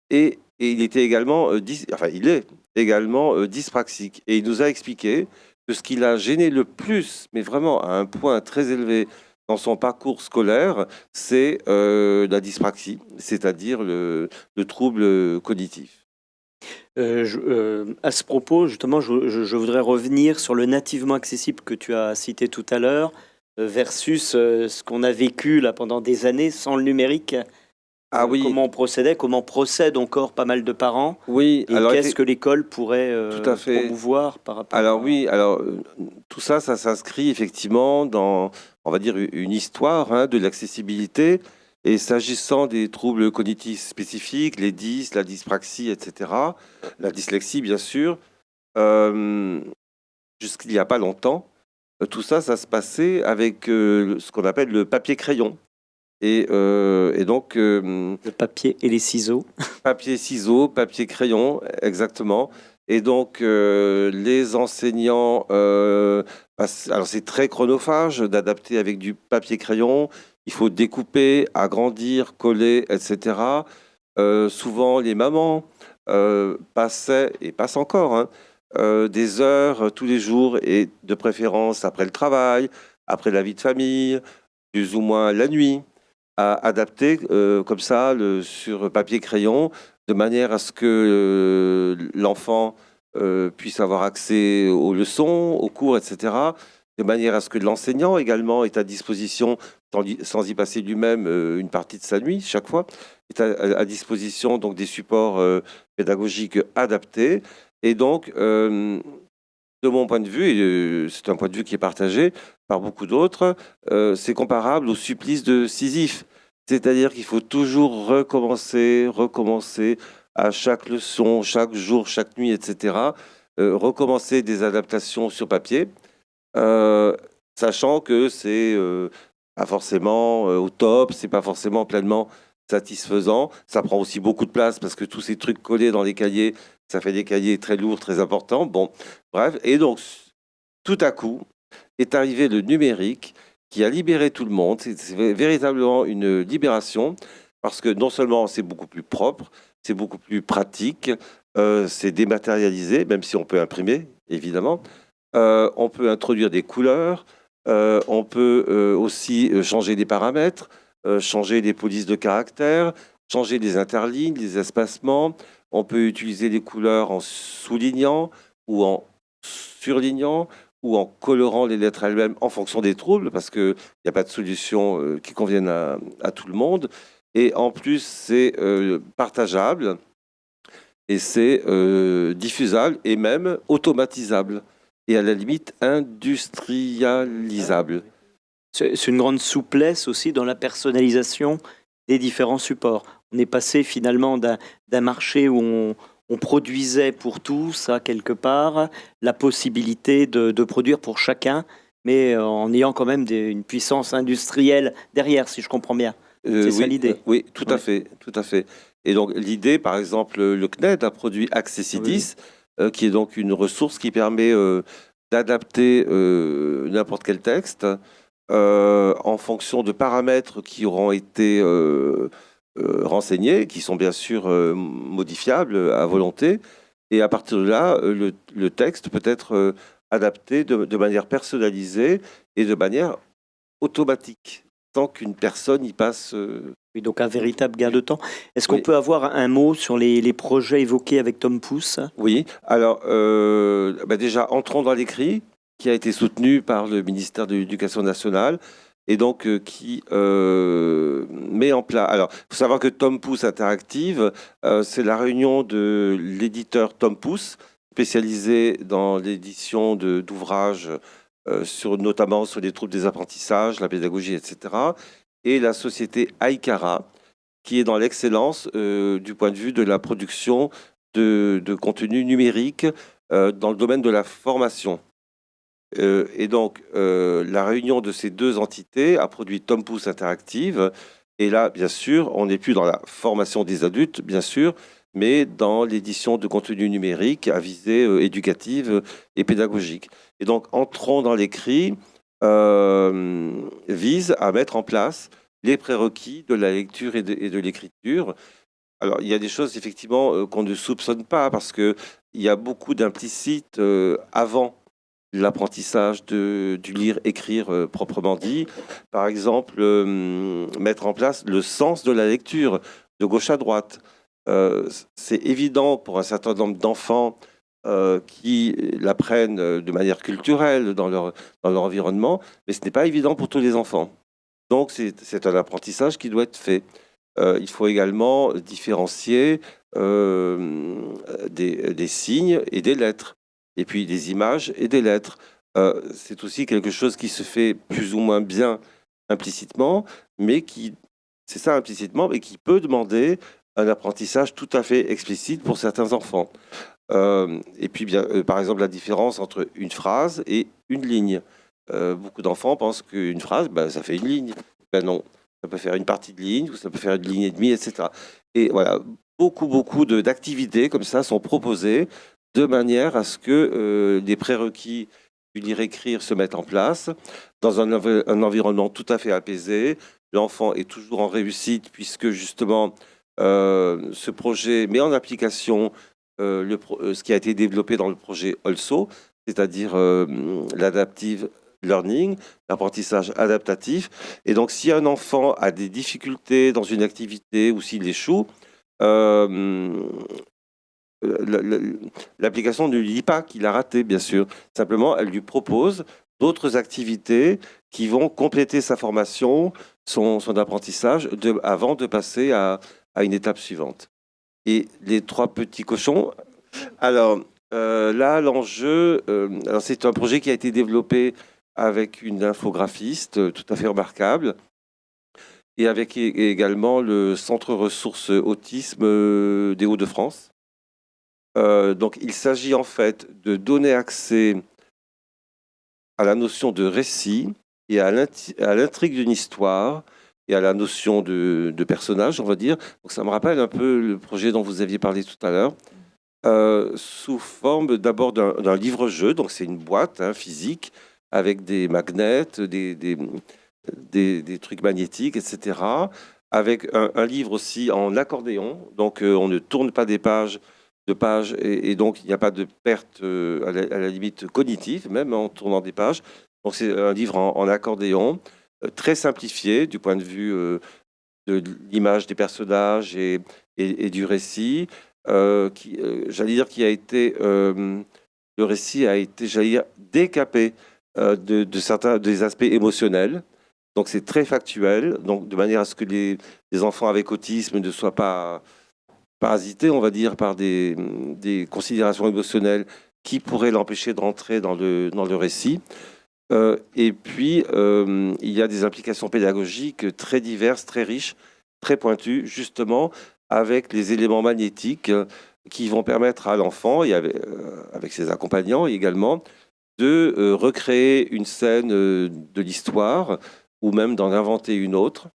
et il était également, il est également dyspraxique. Et il nous a expliqué que ce qui l'a gêné le plus, mais vraiment à un point très élevé dans son parcours scolaire, c'est la dyspraxie, c'est-à-dire le trouble cognitif. À ce propos, justement, je voudrais revenir sur le nativement accessible que tu as cité tout à l'heure, versus ce qu'on a vécu là pendant des années sans le numérique. Ah oui. Comment on procédait, comment procèdent encore pas mal de parents. Oui. Et qu'est-ce que l'école pourrait tout à fait promouvoir par rapport tout ça s'inscrit effectivement dans, on va dire, une histoire de l'accessibilité. Et s'agissant des troubles cognitifs spécifiques, les dys, la dyspraxie, etc., la dyslexie, bien sûr, jusqu'il n'y a pas longtemps, tout ça, ça se passait avec ce qu'on appelle le papier-crayon. Et donc... le papier et les ciseaux. Papier-ciseaux, papier-crayon, exactement. Et donc, les enseignants... alors, c'est très chronophage d'adapter avec du papier-crayon. Il faut découper, agrandir, coller, etc. Souvent, les mamans passaient, et passent encore, des heures tous les jours, et de préférence après le travail, après la vie de famille, plus ou moins la nuit, à adapter comme ça sur papier-crayon, de manière à ce que l'enfant puisse avoir accès aux leçons, aux cours, etc., de manière à ce que l'enseignant également est à disposition, sans y passer lui-même une partie de sa nuit chaque fois, est à disposition donc des supports pédagogiques adaptés. Et donc, de mon point de vue, et c'est un point de vue qui est partagé par beaucoup d'autres, c'est comparable au supplice de Sisyphe. C'est-à-dire qu'il faut toujours recommencer à chaque leçon, chaque jour, chaque nuit, etc. Recommencer des adaptations sur papier. Sachant que c'est pas forcément au top, c'est pas forcément pleinement satisfaisant. Ça prend aussi beaucoup de place parce que tous ces trucs collés dans les cahiers, ça fait des cahiers très lourds, très importants. Bon, bref. Et donc, tout à coup, est arrivé le numérique qui a libéré tout le monde. C'est véritablement une libération parce que non seulement c'est beaucoup plus propre, c'est beaucoup plus pratique, c'est dématérialisé, même si on peut imprimer, évidemment. On peut introduire des couleurs, on peut aussi changer des paramètres, changer des polices de caractère, changer des interlignes, des espacements. On peut utiliser des couleurs en soulignant ou en surlignant ou en colorant les lettres elles-mêmes en fonction des troubles, parce qu'il n'y a pas de solution qui convienne à tout le monde. Et en plus, c'est partageable et c'est diffusable et même automatisable. Et à la limite industrialisable. C'est une grande souplesse aussi dans la personnalisation des différents supports. On est passé finalement d'un marché où on produisait pour tous, à quelque part, la possibilité de produire pour chacun, mais en ayant quand même une puissance industrielle derrière, si je comprends bien. C'est ça l'idée. Oui, tout à fait. Et donc l'idée, par exemple, le CNED a produit Accessidis, qui est donc une ressource qui permet d'adapter n'importe quel texte en fonction de paramètres qui auront été renseignés, qui sont bien sûr modifiables à volonté. Et à partir de là, le texte peut être adapté de manière personnalisée et de manière automatique, sans qu'une personne y passe. Oui, donc un véritable gain de temps. Est-ce qu'on Oui. peut avoir un mot sur les projets évoqués avec Tom Pouce? Oui, alors déjà, entrons dans l'écrit, qui a été soutenu par le ministère de l'Éducation nationale, et donc qui met en place. Alors, il faut savoir que Tom Pouce Interactive, c'est la réunion de l'éditeur Tom Pouce, spécialisé dans l'édition d'ouvrages notamment sur les troubles des apprentissages, la pédagogie, etc., et la société Aikara, qui est dans l'excellence du point de vue de la production de contenu numérique dans le domaine de la formation. Et donc, la réunion de ces deux entités a produit Tom Pouce Interactive. Et là, bien sûr, on n'est plus dans la formation des adultes, bien sûr, mais dans l'édition de contenu numérique à visée éducative et pédagogique. Et donc, entrons dans l'écrit vise à mettre en place les prérequis de la lecture et de l'écriture. Alors, il y a des choses, effectivement, qu'on ne soupçonne pas, parce qu'il y a beaucoup d'implicites avant l'apprentissage du lire-écrire proprement dit. Par exemple, mettre en place le sens de la lecture, de gauche à droite. C'est évident pour un certain nombre d'enfants qui l'apprennent de manière culturelle dans leur environnement, mais ce n'est pas évident pour tous les enfants. Donc, c'est un apprentissage qui doit être fait. Il faut également différencier des signes et des lettres, et puis des images et des lettres. C'est aussi quelque chose qui se fait plus ou moins bien implicitement, mais c'est ça implicitement, mais qui peut demander un apprentissage tout à fait explicite pour certains enfants. Et puis, par exemple, la différence entre une phrase et une ligne. Beaucoup d'enfants pensent qu'une phrase, ça fait une ligne. Ben non, ça peut faire une partie de ligne, ou ça peut faire une ligne et demie, etc. Et voilà, beaucoup d'activités comme ça sont proposées de manière à ce que les prérequis du lire-écrire se mettent en place dans un environnement tout à fait apaisé. L'enfant est toujours en réussite, puisque justement, ce projet met en application ce qui a été développé dans le projet ALSO, c'est-à-dire l'adaptive learning, l'apprentissage adaptatif. Et donc, si un enfant a des difficultés dans une activité ou s'il échoue, l'application ne lui dit pas qu'il a raté, bien sûr. Simplement, elle lui propose d'autres activités qui vont compléter sa formation, son apprentissage, avant de passer à une étape suivante. Et les trois petits cochons. Alors, là, l'enjeu, c'est un projet qui a été développé avec une infographiste tout à fait remarquable, et avec également le Centre Ressources Autisme des Hauts-de-France. Donc, il s'agit en fait de donner accès à la notion de récit et à l'intrigue d'une histoire et à la notion de personnage, on va dire. Donc, ça me rappelle un peu le projet dont vous aviez parlé tout à l'heure, sous forme d'abord d'un livre-jeu. Donc, c'est une boîte physique avec des magnets, des trucs magnétiques, etc. Avec un livre aussi en accordéon. Donc, on ne tourne pas des pages, et donc il n'y a pas de perte à la limite cognitive, même en tournant des pages. Donc, c'est un livre en accordéon, très simplifié du point de vue de l'image des personnages et du récit, j'allais dire qui a été le récit a été, j'allais dire, décapé de certains des aspects émotionnels. Donc c'est très factuel, donc de manière à ce que les enfants avec autisme ne soient pas parasités, on va dire, par des considérations émotionnelles qui pourraient l'empêcher de rentrer dans le récit. Et puis, il y a des implications pédagogiques très diverses, très riches, très pointues, justement, avec les éléments magnétiques qui vont permettre à l'enfant, et avec ses accompagnants également, de recréer une scène de l'histoire, ou même d'en inventer une autre.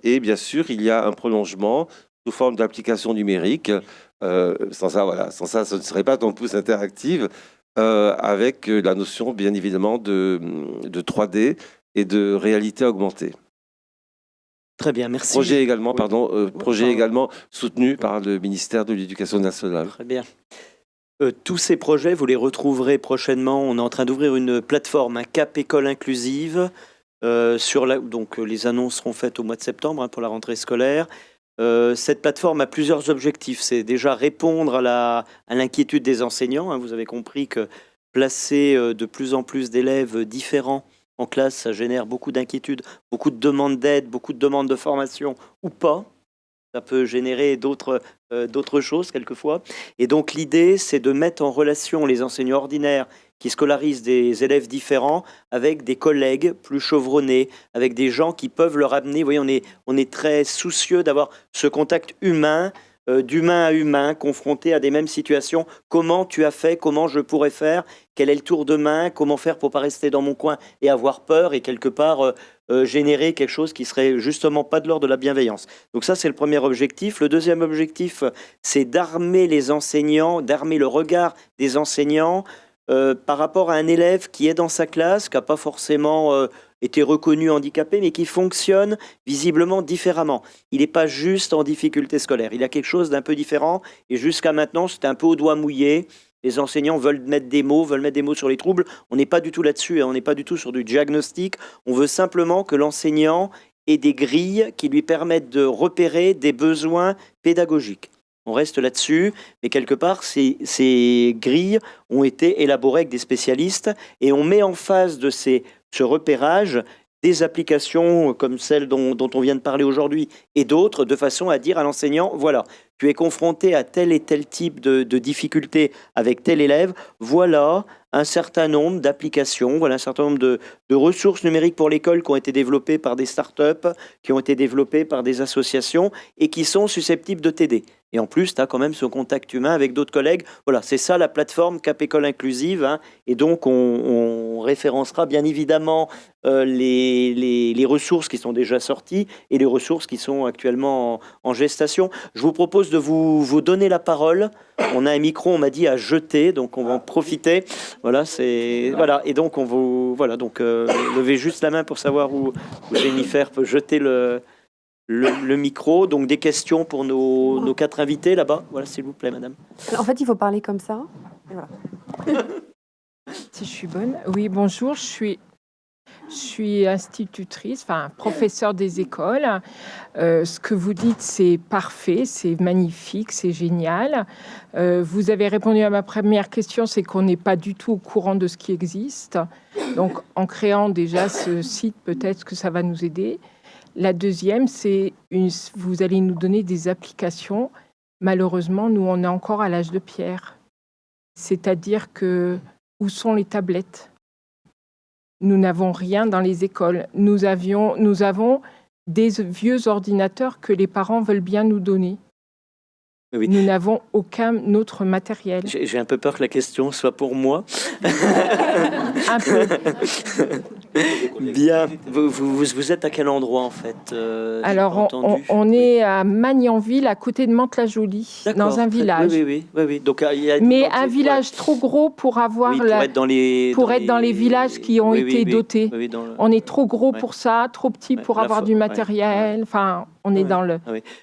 Et bien sûr, il y a un prolongement sous forme d'application numérique. Sans ça, ce ne serait pas Tom Pouce Interactive, avec la notion, bien évidemment, de 3D et de réalité augmentée. Très bien, merci. Projet également, Oui. projet également soutenu par le ministère de l'Éducation nationale. Très bien. Tous ces projets, vous les retrouverez prochainement. On est en train d'ouvrir une plateforme, un Cap École Inclusive. Donc, les annonces seront faites au mois de septembre pour la rentrée scolaire. Cette plateforme a plusieurs objectifs. C'est déjà répondre à l'inquiétude des enseignants. Vous avez compris que placer de plus en plus d'élèves différents en classe, ça génère beaucoup d'inquiétudes, beaucoup de demandes d'aide, beaucoup de demandes de formation ou pas. Ça peut générer d'autres choses quelquefois. Et donc l'idée, c'est de mettre en relation les enseignants ordinaires qui scolarisent des élèves différents avec des collègues plus chevronnés, avec des gens qui peuvent leur amener. Vous voyez, on est très soucieux d'avoir ce contact humain, d'humain à humain, confronté à des mêmes situations. Comment tu as fait? Comment je pourrais faire? Quel est le tour de main? Comment faire pour pas rester dans mon coin et avoir peur et quelque part générer quelque chose qui serait justement pas de l'ordre de la bienveillance. Donc ça, c'est le premier objectif. Le deuxième objectif, c'est d'armer les enseignants, d'armer le regard des enseignants par rapport à un élève qui est dans sa classe, qui n'a pas forcément été reconnu handicapé, mais qui fonctionne visiblement différemment. Il n'est pas juste en difficulté scolaire. Il a quelque chose d'un peu différent. Et jusqu'à maintenant, c'était un peu au doigt mouillé. Les enseignants veulent mettre des mots sur les troubles. On n'est pas du tout là-dessus, on n'est pas du tout sur du diagnostic. On veut simplement que l'enseignant ait des grilles qui lui permettent de repérer des besoins pédagogiques. On reste là-dessus, mais quelque part, ces grilles ont été élaborées avec des spécialistes et on met en face de ce repérage des applications comme celle dont on vient de parler aujourd'hui et d'autres, de façon à dire à l'enseignant, voilà, tu es confronté à tel et tel type de difficultés avec tel élève, voilà un certain nombre d'applications, voilà un certain nombre de ressources numériques pour l'école qui ont été développées par des startups, qui ont été développées par des associations et qui sont susceptibles de t'aider. Et en plus, tu as quand même ce contact humain avec d'autres collègues. Voilà, c'est ça la plateforme Cap École Inclusive. Et donc, on référencera bien évidemment les ressources qui sont déjà sorties et les ressources qui sont actuellement en gestation. Je vous propose de vous donner la parole. On a un micro, on m'a dit, à jeter, donc on va en profiter. Voilà, voilà. Et donc, levez juste la main pour savoir où Jennifer peut jeter le micro. Donc des questions pour nos 4 invités là-bas. Voilà, s'il vous plaît, madame. En fait, il faut parler comme ça. Et voilà. Si je suis bonne. Oui, bonjour, je suis institutrice, enfin professeure des écoles. Ce que vous dites, c'est parfait, c'est magnifique, c'est génial. Vous avez répondu à ma première question, c'est qu'on n'est pas du tout au courant de ce qui existe. Donc en créant déjà ce site, peut-être que ça va nous aider. La deuxième, c'est vous allez nous donner des applications. Malheureusement, nous, on est encore à l'âge de pierre. C'est-à-dire que où sont les tablettes? Nous n'avons rien dans les écoles. Nous avons des vieux ordinateurs que les parents veulent bien nous donner. Oui. Nous n'avons aucun autre matériel. J'ai un peu peur que la question soit pour moi. Un peu. Bien. Vous êtes à quel endroit, en fait Alors, on est à Magnanville, à côté de Mantes-la-Jolie, dans un village. Oui. Donc, mais un village trop gros pour avoir être dans les villages qui ont été dotés. On est trop gros pour ça, trop petit pour avoir du matériel. Enfin, on est dans le...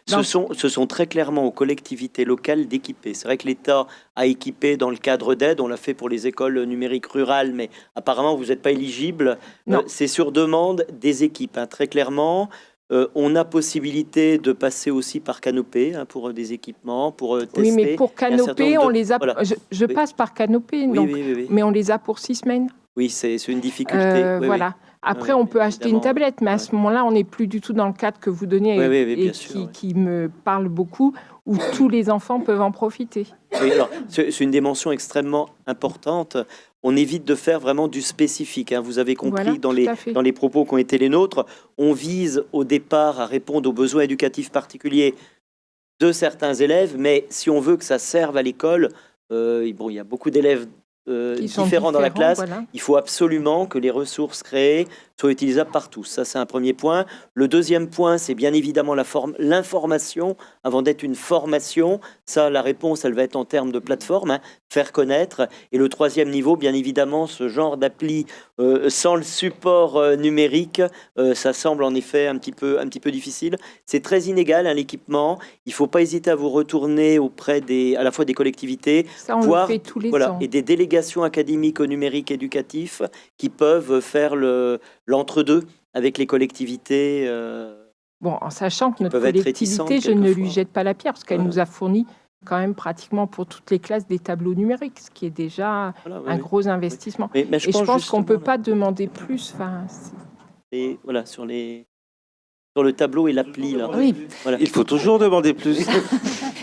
Ce sont très clairement aux collectivités locales d'équiper. C'est vrai que l'État a équipé dans le cadre d'aide. On l'a fait pour les écoles numériques rurales, mais apparemment, vous n'êtes pas éligible. C'est sur demande des équipes, très clairement. On a possibilité de passer aussi par Canopé pour des équipements, pour tester. Oui, mais pour Canopé, on les a... Voilà. Je passe par Canopé, mais on les a pour 6 semaines. Oui, c'est une difficulté. Voilà. Après, on peut acheter une tablette, mais à ce moment-là, on n'est plus du tout dans le cadre que vous donnez et qui me parle beaucoup, où tous les enfants peuvent en profiter. Oui, alors, c'est une dimension extrêmement importante. On évite de faire vraiment du spécifique. Vous avez compris dans les propos qui ont été les nôtres. On vise au départ à répondre aux besoins éducatifs particuliers de certains élèves, mais si on veut que ça serve à l'école, il y a beaucoup d'élèves différents dans la classe. Voilà. Il faut absolument que les ressources créées soit utilisable par tous. Ça, c'est un premier point. Le deuxième point, c'est bien évidemment l'information avant d'être une formation. Ça, la réponse, elle va être en termes de plateforme, hein, faire connaître. Et le troisième niveau, bien évidemment, ce genre d'appli sans le support numérique, ça semble en effet un petit peu difficile. C'est très inégal, hein, l'équipement. Il ne faut pas hésiter à vous retourner auprès à la fois des collectivités, Ça, on le fait tous les ans. et des délégations académiques au numérique éducatif qui peuvent faire l'entre-deux avec les collectivités. Bon, en sachant que notre peuvent être collectivité, réticentes je ne lui quelquefois. jette pas la pierre, parce qu'elle Voilà. nous a fourni quand même pratiquement pour toutes les classes des tableaux numériques, ce qui est déjà Voilà, oui, un oui. gros investissement. Mais Et je pense qu'on ne peut justement, pas demander plus. Enfin, voilà, sur le tableau et l'appli. Là. Oui. Voilà. Il faut toujours demander plus.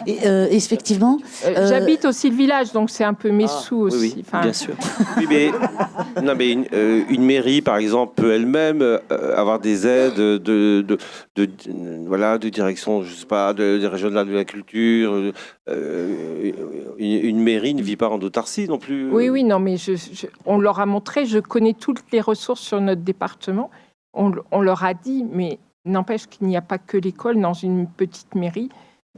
Et, effectivement, j'habite aussi le village, donc c'est un peu mes Ah, sous oui, aussi. oui, Enfin, bien sûr. Oui, mais, non, mais une mairie, par exemple, peut elle-même avoir des aides de direction, je sais pas, des régionales de la culture. Une mairie ne vit pas en autarcie non plus. oui, non, mais on leur a montré, je connais toutes les ressources sur notre département. On leur a dit, mais n'empêche qu'il n'y a pas que l'école dans une petite mairie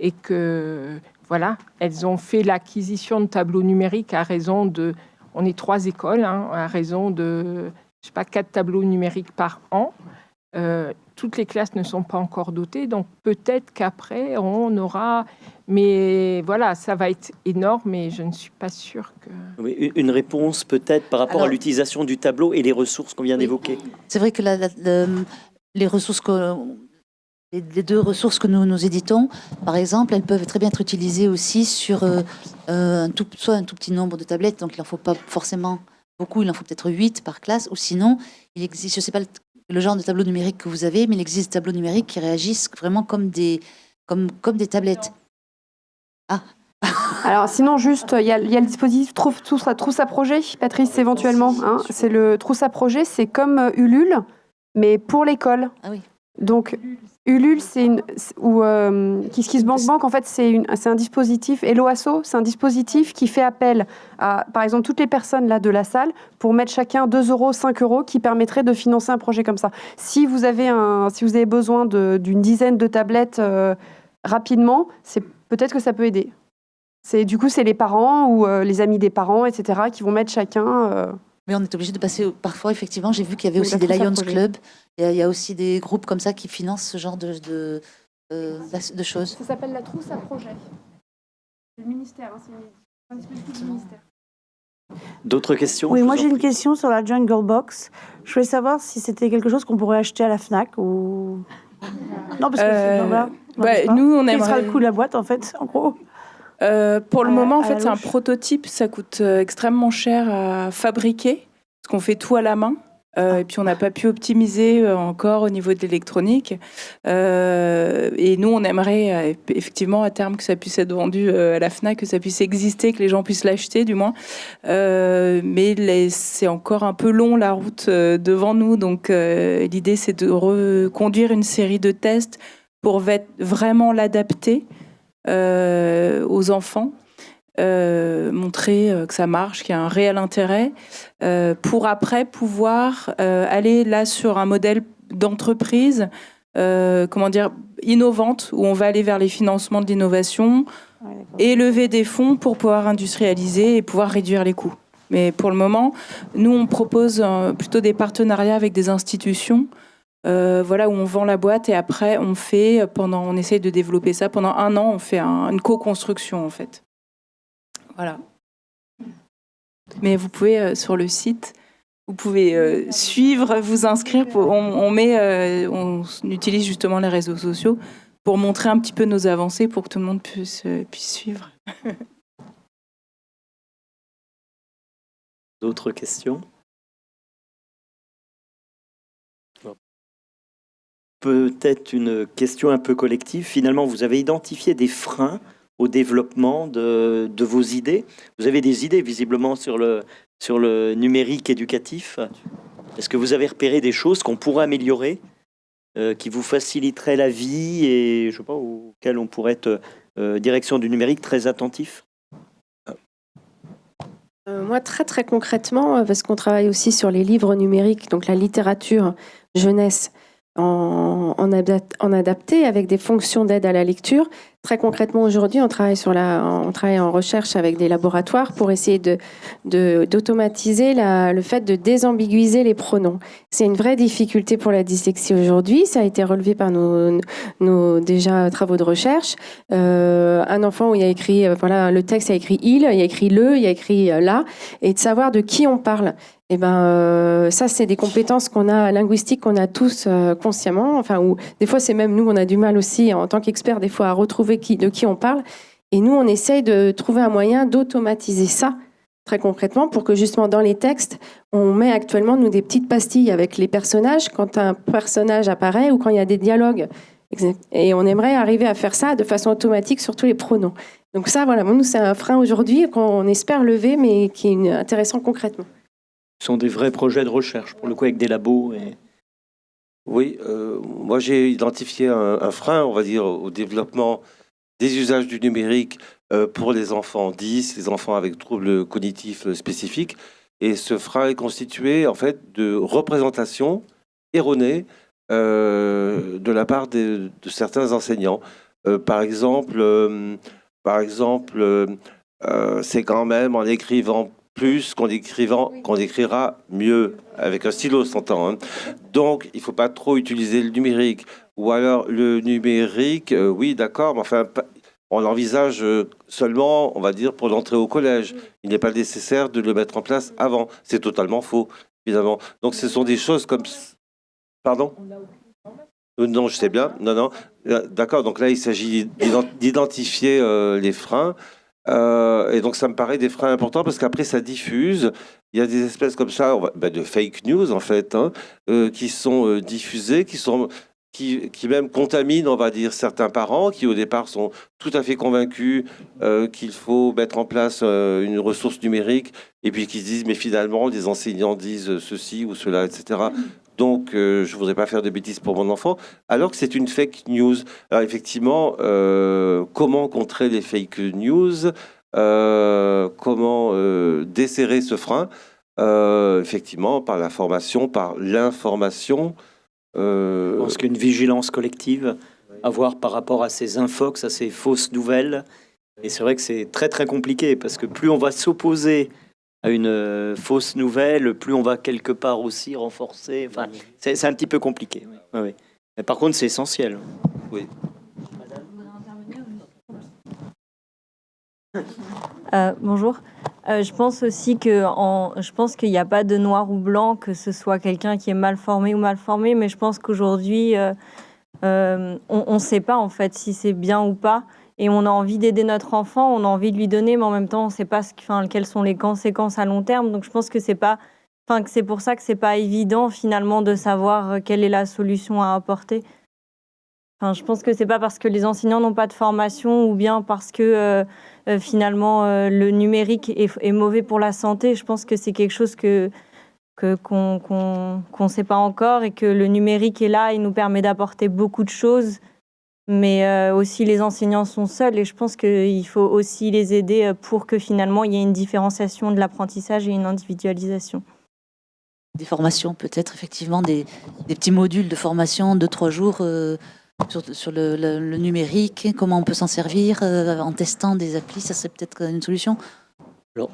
et que, voilà, elles ont fait l'acquisition de tableaux numériques à raison de... On est 3 écoles, hein, à raison de, je sais pas, 4 tableaux numériques par an. Toutes les classes ne sont pas encore dotées, donc peut-être qu'après, on aura... Mais voilà, ça va être énorme, mais je ne suis pas sûre que... Oui, une réponse peut-être par rapport à Alors- l'utilisation du tableau et les ressources qu'on vient Oui. d'évoquer. c'est vrai que les ressources les 2 ressources que nous éditons, par exemple, elles peuvent très bien être utilisées aussi sur soit un tout petit nombre de tablettes, donc il n'en faut pas forcément beaucoup, il en faut peut-être 8 par classe, ou sinon, il existe, je ne sais pas le genre de tableau numérique que vous avez, mais il existe des tableaux numériques qui réagissent vraiment comme des tablettes. Alors sinon, juste, il y a le dispositif Trousse à projet, Patrice, éventuellement. Hein. C'est le Trousse à projet, c'est comme Ulule, mais pour l'école. Ah oui. Donc, Ulule, c'est KissKissBankBank, en fait, c'est un dispositif, et l'OASO, c'est un dispositif qui fait appel à, par exemple, toutes les personnes là de la salle pour mettre chacun 2 €, 5 €, qui permettrait de financer un projet comme ça. Si vous avez besoin d'une dizaine de tablettes rapidement, peut-être que ça peut aider. Du coup, c'est les parents ou les amis des parents, etc., qui vont mettre chacun... Mais on est obligé de passer parfois, effectivement, j'ai vu qu'il y avait Oui, aussi la des trousse à Lions projet. Club, il y a aussi des groupes comme ça qui financent ce genre de choses. Ça s'appelle la trousse à projet. C'est le ministère, c'est un dispositif du ministère. D'autres questions? Oui, Je moi vous en j'ai une prie. question sur la Jungle Box. Je voulais savoir si c'était quelque chose qu'on pourrait acheter à la Fnac ou... Non, parce que voilà, on Ouais, sait pas. nous, on Quel sera aimerait... le coût de la boîte, en fait, en gros? Pour le À- moment, en à fait, la c'est un louche. prototype. Ça coûte extrêmement cher à fabriquer, parce qu'on fait tout à la main. Et puis, on n'a pas pu optimiser encore au niveau de l'électronique. Et nous, on aimerait effectivement à terme que ça puisse être vendu à la FNAC, que ça puisse exister, que les gens puissent l'acheter, du moins. Mais c'est encore un peu long, la route devant nous. Donc, l'idée, c'est de reconduire une série de tests pour vraiment l'adapter aux enfants, montrer que ça marche, qu'il y a un réel intérêt, pour après pouvoir aller là sur un modèle d'entreprise, innovante, où on va aller vers les financements de l'innovation Ouais, d'accord. et lever des fonds pour pouvoir industrialiser et pouvoir réduire les coûts. Mais pour le moment, nous, on propose plutôt des partenariats avec des institutions, voilà, où on vend la boîte et après on essaye de développer ça pendant 1 an, on fait une co-construction en fait. Voilà. Mais vous pouvez sur le site, vous pouvez suivre, vous inscrire. On utilise justement les réseaux sociaux pour montrer un petit peu nos avancées pour que tout le monde puisse suivre. D'autres questions? Peut-être une question un peu collective. Finalement, vous avez identifié des freins au développement de vos idées. Vous avez des idées visiblement sur le numérique éducatif. Est-ce que vous avez repéré des choses qu'on pourrait améliorer, qui vous faciliteraient la vie et je sais pas, auxquelles on pourrait être direction du numérique très attentif? Moi, très très concrètement, parce qu'on travaille aussi sur les livres numériques, donc la littérature jeunesse en adapté avec des fonctions d'aide à la lecture. Très concrètement, aujourd'hui, on travaille en recherche avec des laboratoires pour essayer d'automatiser le fait de désambiguïser les pronoms. C'est une vraie difficulté pour la dyslexie aujourd'hui. Ça a été relevé par nos déjà travaux de recherche. Un enfant où il y a écrit, le texte a écrit il y a écrit le, il y a écrit là, et de savoir de qui on parle. Et ça, c'est des compétences linguistiques qu'on a tous consciemment. Ou des fois, c'est même nous, on a du mal aussi en tant qu'experts des fois à retrouver de qui on parle. Et nous, on essaye de trouver un moyen d'automatiser ça très concrètement pour que justement dans les textes, on met actuellement nous des petites pastilles avec les personnages quand un personnage apparaît ou quand il y a des dialogues. Et on aimerait arriver à faire ça de façon automatique sur tous les pronoms. Donc ça, nous, c'est un frein aujourd'hui qu'on espère lever, mais qui est intéressant concrètement. Ce sont des vrais projets de recherche, pour le coup, avec des labos. Oui, moi j'ai identifié un frein, on va dire, au développement des usages du numérique pour les enfants 10, les enfants avec troubles cognitifs spécifiques. Et ce frein est constitué, en fait, de représentations erronées de la part de certains enseignants. Par exemple, c'est quand même en écrivant plus qu'on écrira mieux, avec un stylo, s'entend. Donc, il ne faut pas trop utiliser le numérique. Ou alors, le numérique, oui, d'accord, mais enfin, on l'envisage seulement, on va dire, pour l'entrée au collège. Il n'est pas nécessaire de le mettre en place avant. C'est totalement faux, évidemment. Donc, ce sont des choses comme... Pardon ? Non, je sais bien. Non. D'accord, donc là, il s'agit d'identifier les freins. Et donc, ça me paraît des freins importants parce qu'après, ça diffuse. Il y a des espèces comme ça, de fake news, en fait, qui sont diffusées, qui même contaminent, on va dire, certains parents qui, au départ, sont tout à fait convaincus qu'il faut mettre en place une ressource numérique et puis qui se disent, mais finalement, les enseignants disent ceci ou cela, etc. Donc, je ne voudrais pas faire de bêtises pour mon enfant, alors que c'est une fake news. Alors, effectivement, comment contrer les fake news, comment desserrer ce frein, effectivement, par la formation, par l'information. Je pense qu'une vigilance collective à voir par rapport à ces infox, à ces fausses nouvelles. Et c'est vrai que c'est très, très compliqué, parce que plus on va s'opposer à une fausse nouvelle, plus on va quelque part aussi renforcer. Enfin, c'est un petit peu compliqué. Oui. Mais par contre, c'est essentiel. Oui. Bonjour. Je pense aussi qu'il n'y a pas de noir ou blanc, que ce soit quelqu'un qui est mal formé ou mal formé, mais je pense qu'aujourd'hui, on ne sait pas en fait si c'est bien ou pas. Et on a envie d'aider notre enfant, on a envie de lui donner, mais en même temps, on ne sait pas quelles sont les conséquences à long terme. Donc, je pense que c'est pour ça que c'est pas évident finalement de savoir quelle est la solution à apporter. Je pense que c'est pas parce que les enseignants n'ont pas de formation ou bien parce que finalement le numérique est mauvais pour la santé. Je pense que c'est quelque chose qu'on ne sait pas encore et que le numérique est là et nous permet d'apporter beaucoup de choses. Mais aussi les enseignants sont seuls et je pense qu'il faut aussi les aider pour que finalement il y ait une différenciation de l'apprentissage et une individualisation. Des formations peut-être, effectivement, des petits modules de formation de 3 jours sur le numérique, comment on peut s'en servir en testant des applis, ça serait peut-être une solution. Alors,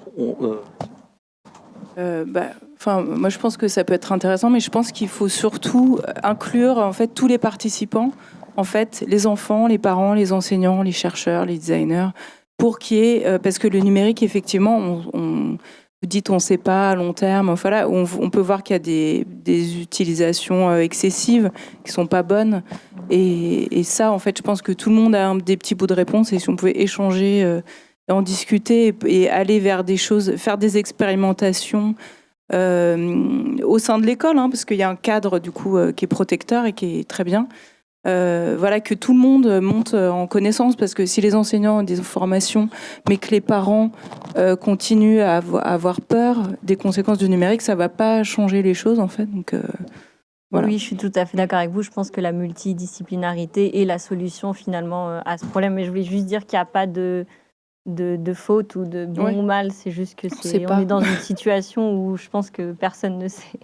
moi je pense que ça peut être intéressant, mais je pense qu'il faut surtout inclure en fait tous les participants. En fait, les enfants, les parents, les enseignants, les chercheurs, les designers, pour qu'il y ait... parce que le numérique, effectivement, vous dites on ne sait pas à long terme, voilà, on peut voir qu'il y a des utilisations excessives qui ne sont pas bonnes. Et ça, en fait, je pense que tout le monde a des petits bouts de réponse. Et si on pouvait échanger, en discuter et aller vers des choses, faire des expérimentations au sein de l'école, parce qu'il y a un cadre, du coup, qui est protecteur et qui est très bien. Que tout le monde monte en connaissance, parce que si les enseignants ont des formations mais que les parents continuent à avoir peur des conséquences du numérique, ça va pas changer les choses en fait. Donc, voilà. Oui, je suis tout à fait d'accord avec vous. Je pense que la multidisciplinarité est la solution finalement à ce problème. Mais je voulais juste dire qu'il n'y a pas de de faute ou de bon Ouais. ou mal. C'est juste que sait on pas. est dans une situation où je pense que personne ne sait.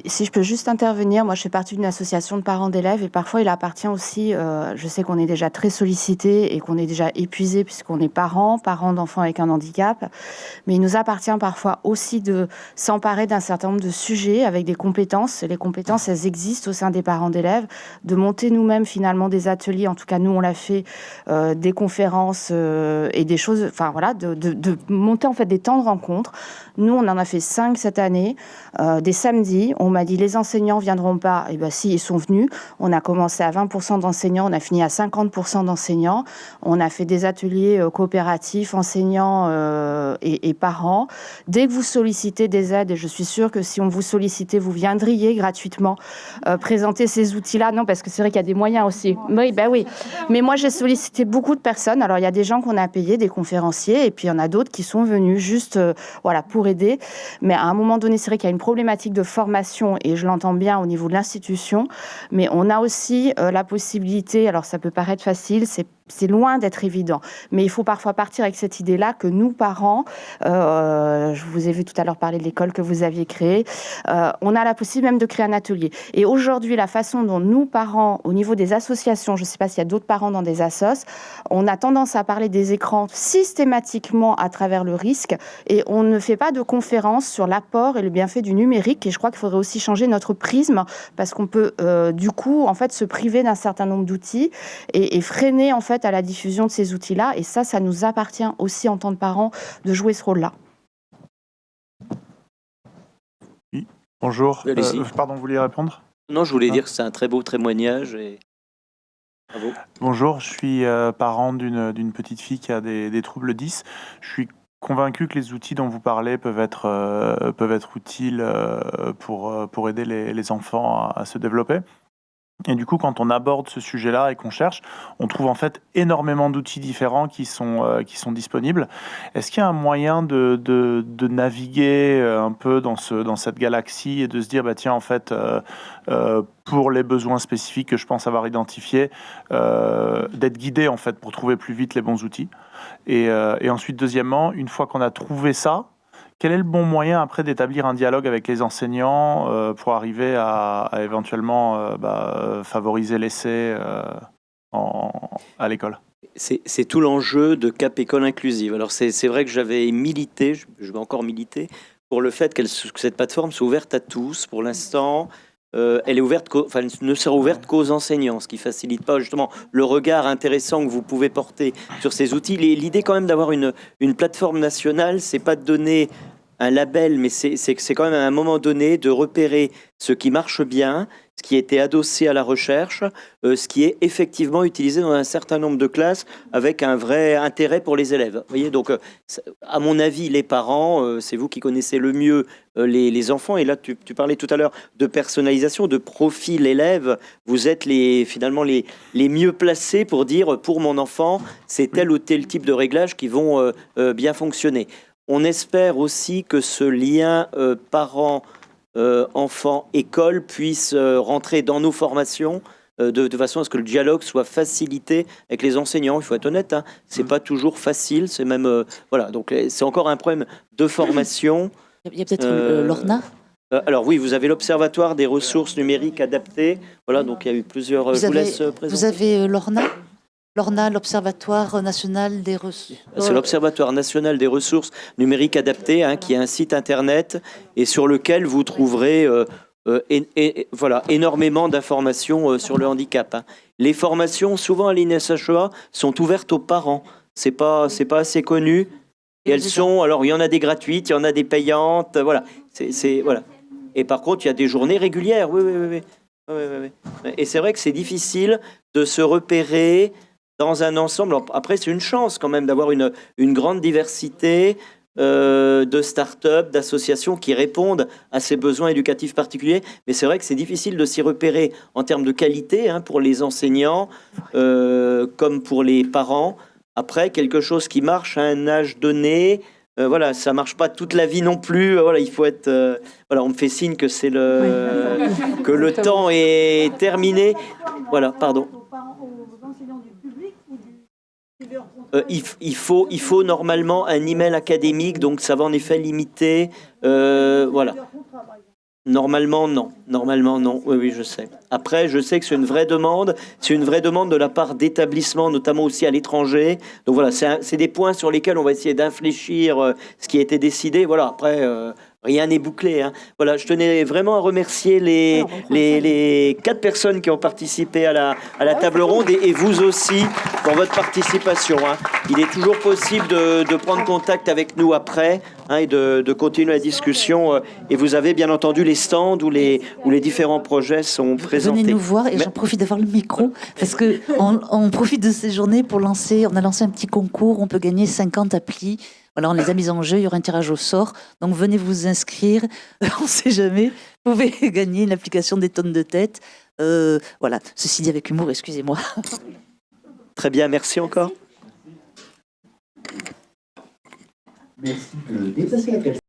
Si je peux juste intervenir, moi je fais partie d'une association de parents d'élèves et parfois il appartient aussi, je sais qu'on est déjà très sollicité et qu'on est déjà épuisé puisqu'on est parents d'enfants avec un handicap, mais il nous appartient parfois aussi de s'emparer d'un certain nombre de sujets avec des compétences. Les compétences, elles existent au sein des parents d'élèves, de monter nous-mêmes finalement des ateliers, en tout cas nous on l'a fait, des conférences et des choses, enfin voilà, de monter en fait des temps de rencontre. Nous on en a fait 5 cette année, des samedis. On m'a dit les enseignants viendront pas. Et ben si, ils sont venus. On a commencé à 20% d'enseignants, on a fini à 50% d'enseignants. On a fait des ateliers coopératifs, enseignants et parents. Dès que vous sollicitez des aides, et je suis sûre que si on vous sollicitait, vous viendriez gratuitement présenter ces outils-là. Non, parce que c'est vrai qu'il y a des moyens aussi. Oui, ben oui. Mais moi, j'ai sollicité beaucoup de personnes. Alors, il y a des gens qu'on a payés, des conférenciers, et puis il y en a d'autres qui sont venus juste voilà, pour aider. Mais à un moment donné, c'est vrai qu'il y a une problématique de formation, et je l'entends bien au niveau de l'institution, mais on a aussi la possibilité, alors ça peut paraître facile, c'est loin d'être évident, mais il faut parfois partir avec cette idée-là que nous, parents, je vous ai vu tout à l'heure parler de l'école que vous aviez créée, on a la possibilité même de créer un atelier. Et aujourd'hui, la façon dont nous, parents, au niveau des associations, je ne sais pas s'il y a d'autres parents dans des assos, on a tendance à parler des écrans systématiquement à travers le risque, et on ne fait pas de conférences sur l'apport et le bienfait du numérique, et je crois qu'il faudrait aussi changer notre prisme, parce qu'on peut du coup en fait se priver d'un certain nombre d'outils et freiner en fait à la diffusion de ces outils-là, et ça nous appartient aussi en tant que parents de jouer ce rôle-là. Oui, bonjour. Allez-y. Pardon, vous vouliez répondre ? Non, je voulais dire que c'est un très beau témoignage et bravo. Bonjour, je suis parent d'une petite fille qui a des troubles 10. Je suis convaincu que les outils dont vous parlez peuvent être utiles pour aider les enfants à se développer. Et du coup, quand on aborde ce sujet-là et qu'on cherche, on trouve en fait énormément d'outils différents qui sont disponibles. Est-ce qu'il y a un moyen de naviguer un peu dans cette galaxie et de se dire, bah tiens, en fait, pour les besoins spécifiques que je pense avoir identifiés, d'être guidé en fait pour trouver plus vite les bons outils. Et ensuite, deuxièmement, une fois qu'on a trouvé ça, quel est le bon moyen après d'établir un dialogue avec les enseignants pour arriver à éventuellement favoriser l'essai à l'école ? C'est tout l'enjeu de Cap École Inclusive. Alors c'est vrai que j'avais milité, je vais encore militer, pour le fait que cette plateforme soit ouverte à tous. Pour l'instant, elle est ouverte, elle ne sera ouverte qu'aux enseignants, ce qui facilite pas justement le regard intéressant que vous pouvez porter sur ces outils. L'idée quand même d'avoir une plateforme nationale, c'est pas de donner un label, mais c'est quand même à un moment donné de repérer ce qui marche bien, ce qui était adossé à la recherche, ce qui est effectivement utilisé dans un certain nombre de classes avec un vrai intérêt pour les élèves. Vous voyez, donc à mon avis, les parents, c'est vous qui connaissez le mieux les enfants. Et là, tu parlais tout à l'heure de personnalisation, de profil élève. Vous êtes finalement les mieux placés pour dire, pour mon enfant, c'est tel ou tel type de réglages qui vont bien fonctionner. On espère aussi que ce lien parents, enfants, école puisse rentrer dans nos formations de façon à ce que le dialogue soit facilité avec les enseignants. Il faut être honnête, hein, c'est pas toujours facile, c'est même voilà. Donc c'est encore un problème de formation. Il y a peut-être l'ORNA. Alors oui, vous avez l'Observatoire des ressources numériques adaptées. Voilà, donc il y a eu plusieurs. Je vous laisse présenter. Vous avez l'ORNA. L'ORNA, l'Observatoire national des ressources. C'est l'Observatoire national des ressources numériques adaptées, hein, qui est un site internet et sur lequel vous trouverez voilà, énormément d'informations sur le handicap. Hein. Les formations, souvent à l'INSHEA, sont ouvertes aux parents. C'est pas assez connu. Et elles sont, alors il y en a des gratuites, il y en a des payantes, voilà. Voilà. Et par contre, il y a des journées régulières, oui. Et c'est vrai que c'est difficile de se repérer dans un ensemble. Après, c'est une chance quand même d'avoir une grande diversité de start-up, d'associations qui répondent à ces besoins éducatifs particuliers. Mais c'est vrai que c'est difficile de s'y repérer en termes de qualité, hein, pour les enseignants comme pour les parents. Après, quelque chose qui marche à un âge donné, voilà, ça marche pas toute la vie non plus. Voilà, il faut être. Voilà, on me fait signe que c'est que le temps est terminé. Voilà, pardon. Il faut normalement un email académique, donc ça va en effet limiter. Voilà. Normalement, non. Oui, je sais. Après, je sais que c'est une vraie demande. C'est une vraie demande de la part d'établissements, notamment aussi à l'étranger. Donc voilà, c'est des points sur lesquels on va essayer d'infléchir ce qui a été décidé. Voilà, après, rien n'est bouclé. Hein. Voilà, je tenais vraiment à remercier les 4 personnes qui ont participé à la table ronde et vous aussi pour votre participation. Hein. Il est toujours possible de prendre contact avec nous après et de continuer la discussion. Et vous avez bien entendu les stands où les différents projets sont présentés. Venez nous voir et j'en profite d'avoir le micro parce que on profite de ces journées pour lancer. On a lancé un petit concours. On peut gagner 50 applis. Voilà, on les a mis en jeu. Il y aura un tirage au sort. Donc venez vous inscrire. On ne sait jamais. Vous pouvez gagner une application des tonnes de tête. Voilà. Ceci dit avec humour. Excusez-moi. Très bien. Merci encore. Merci.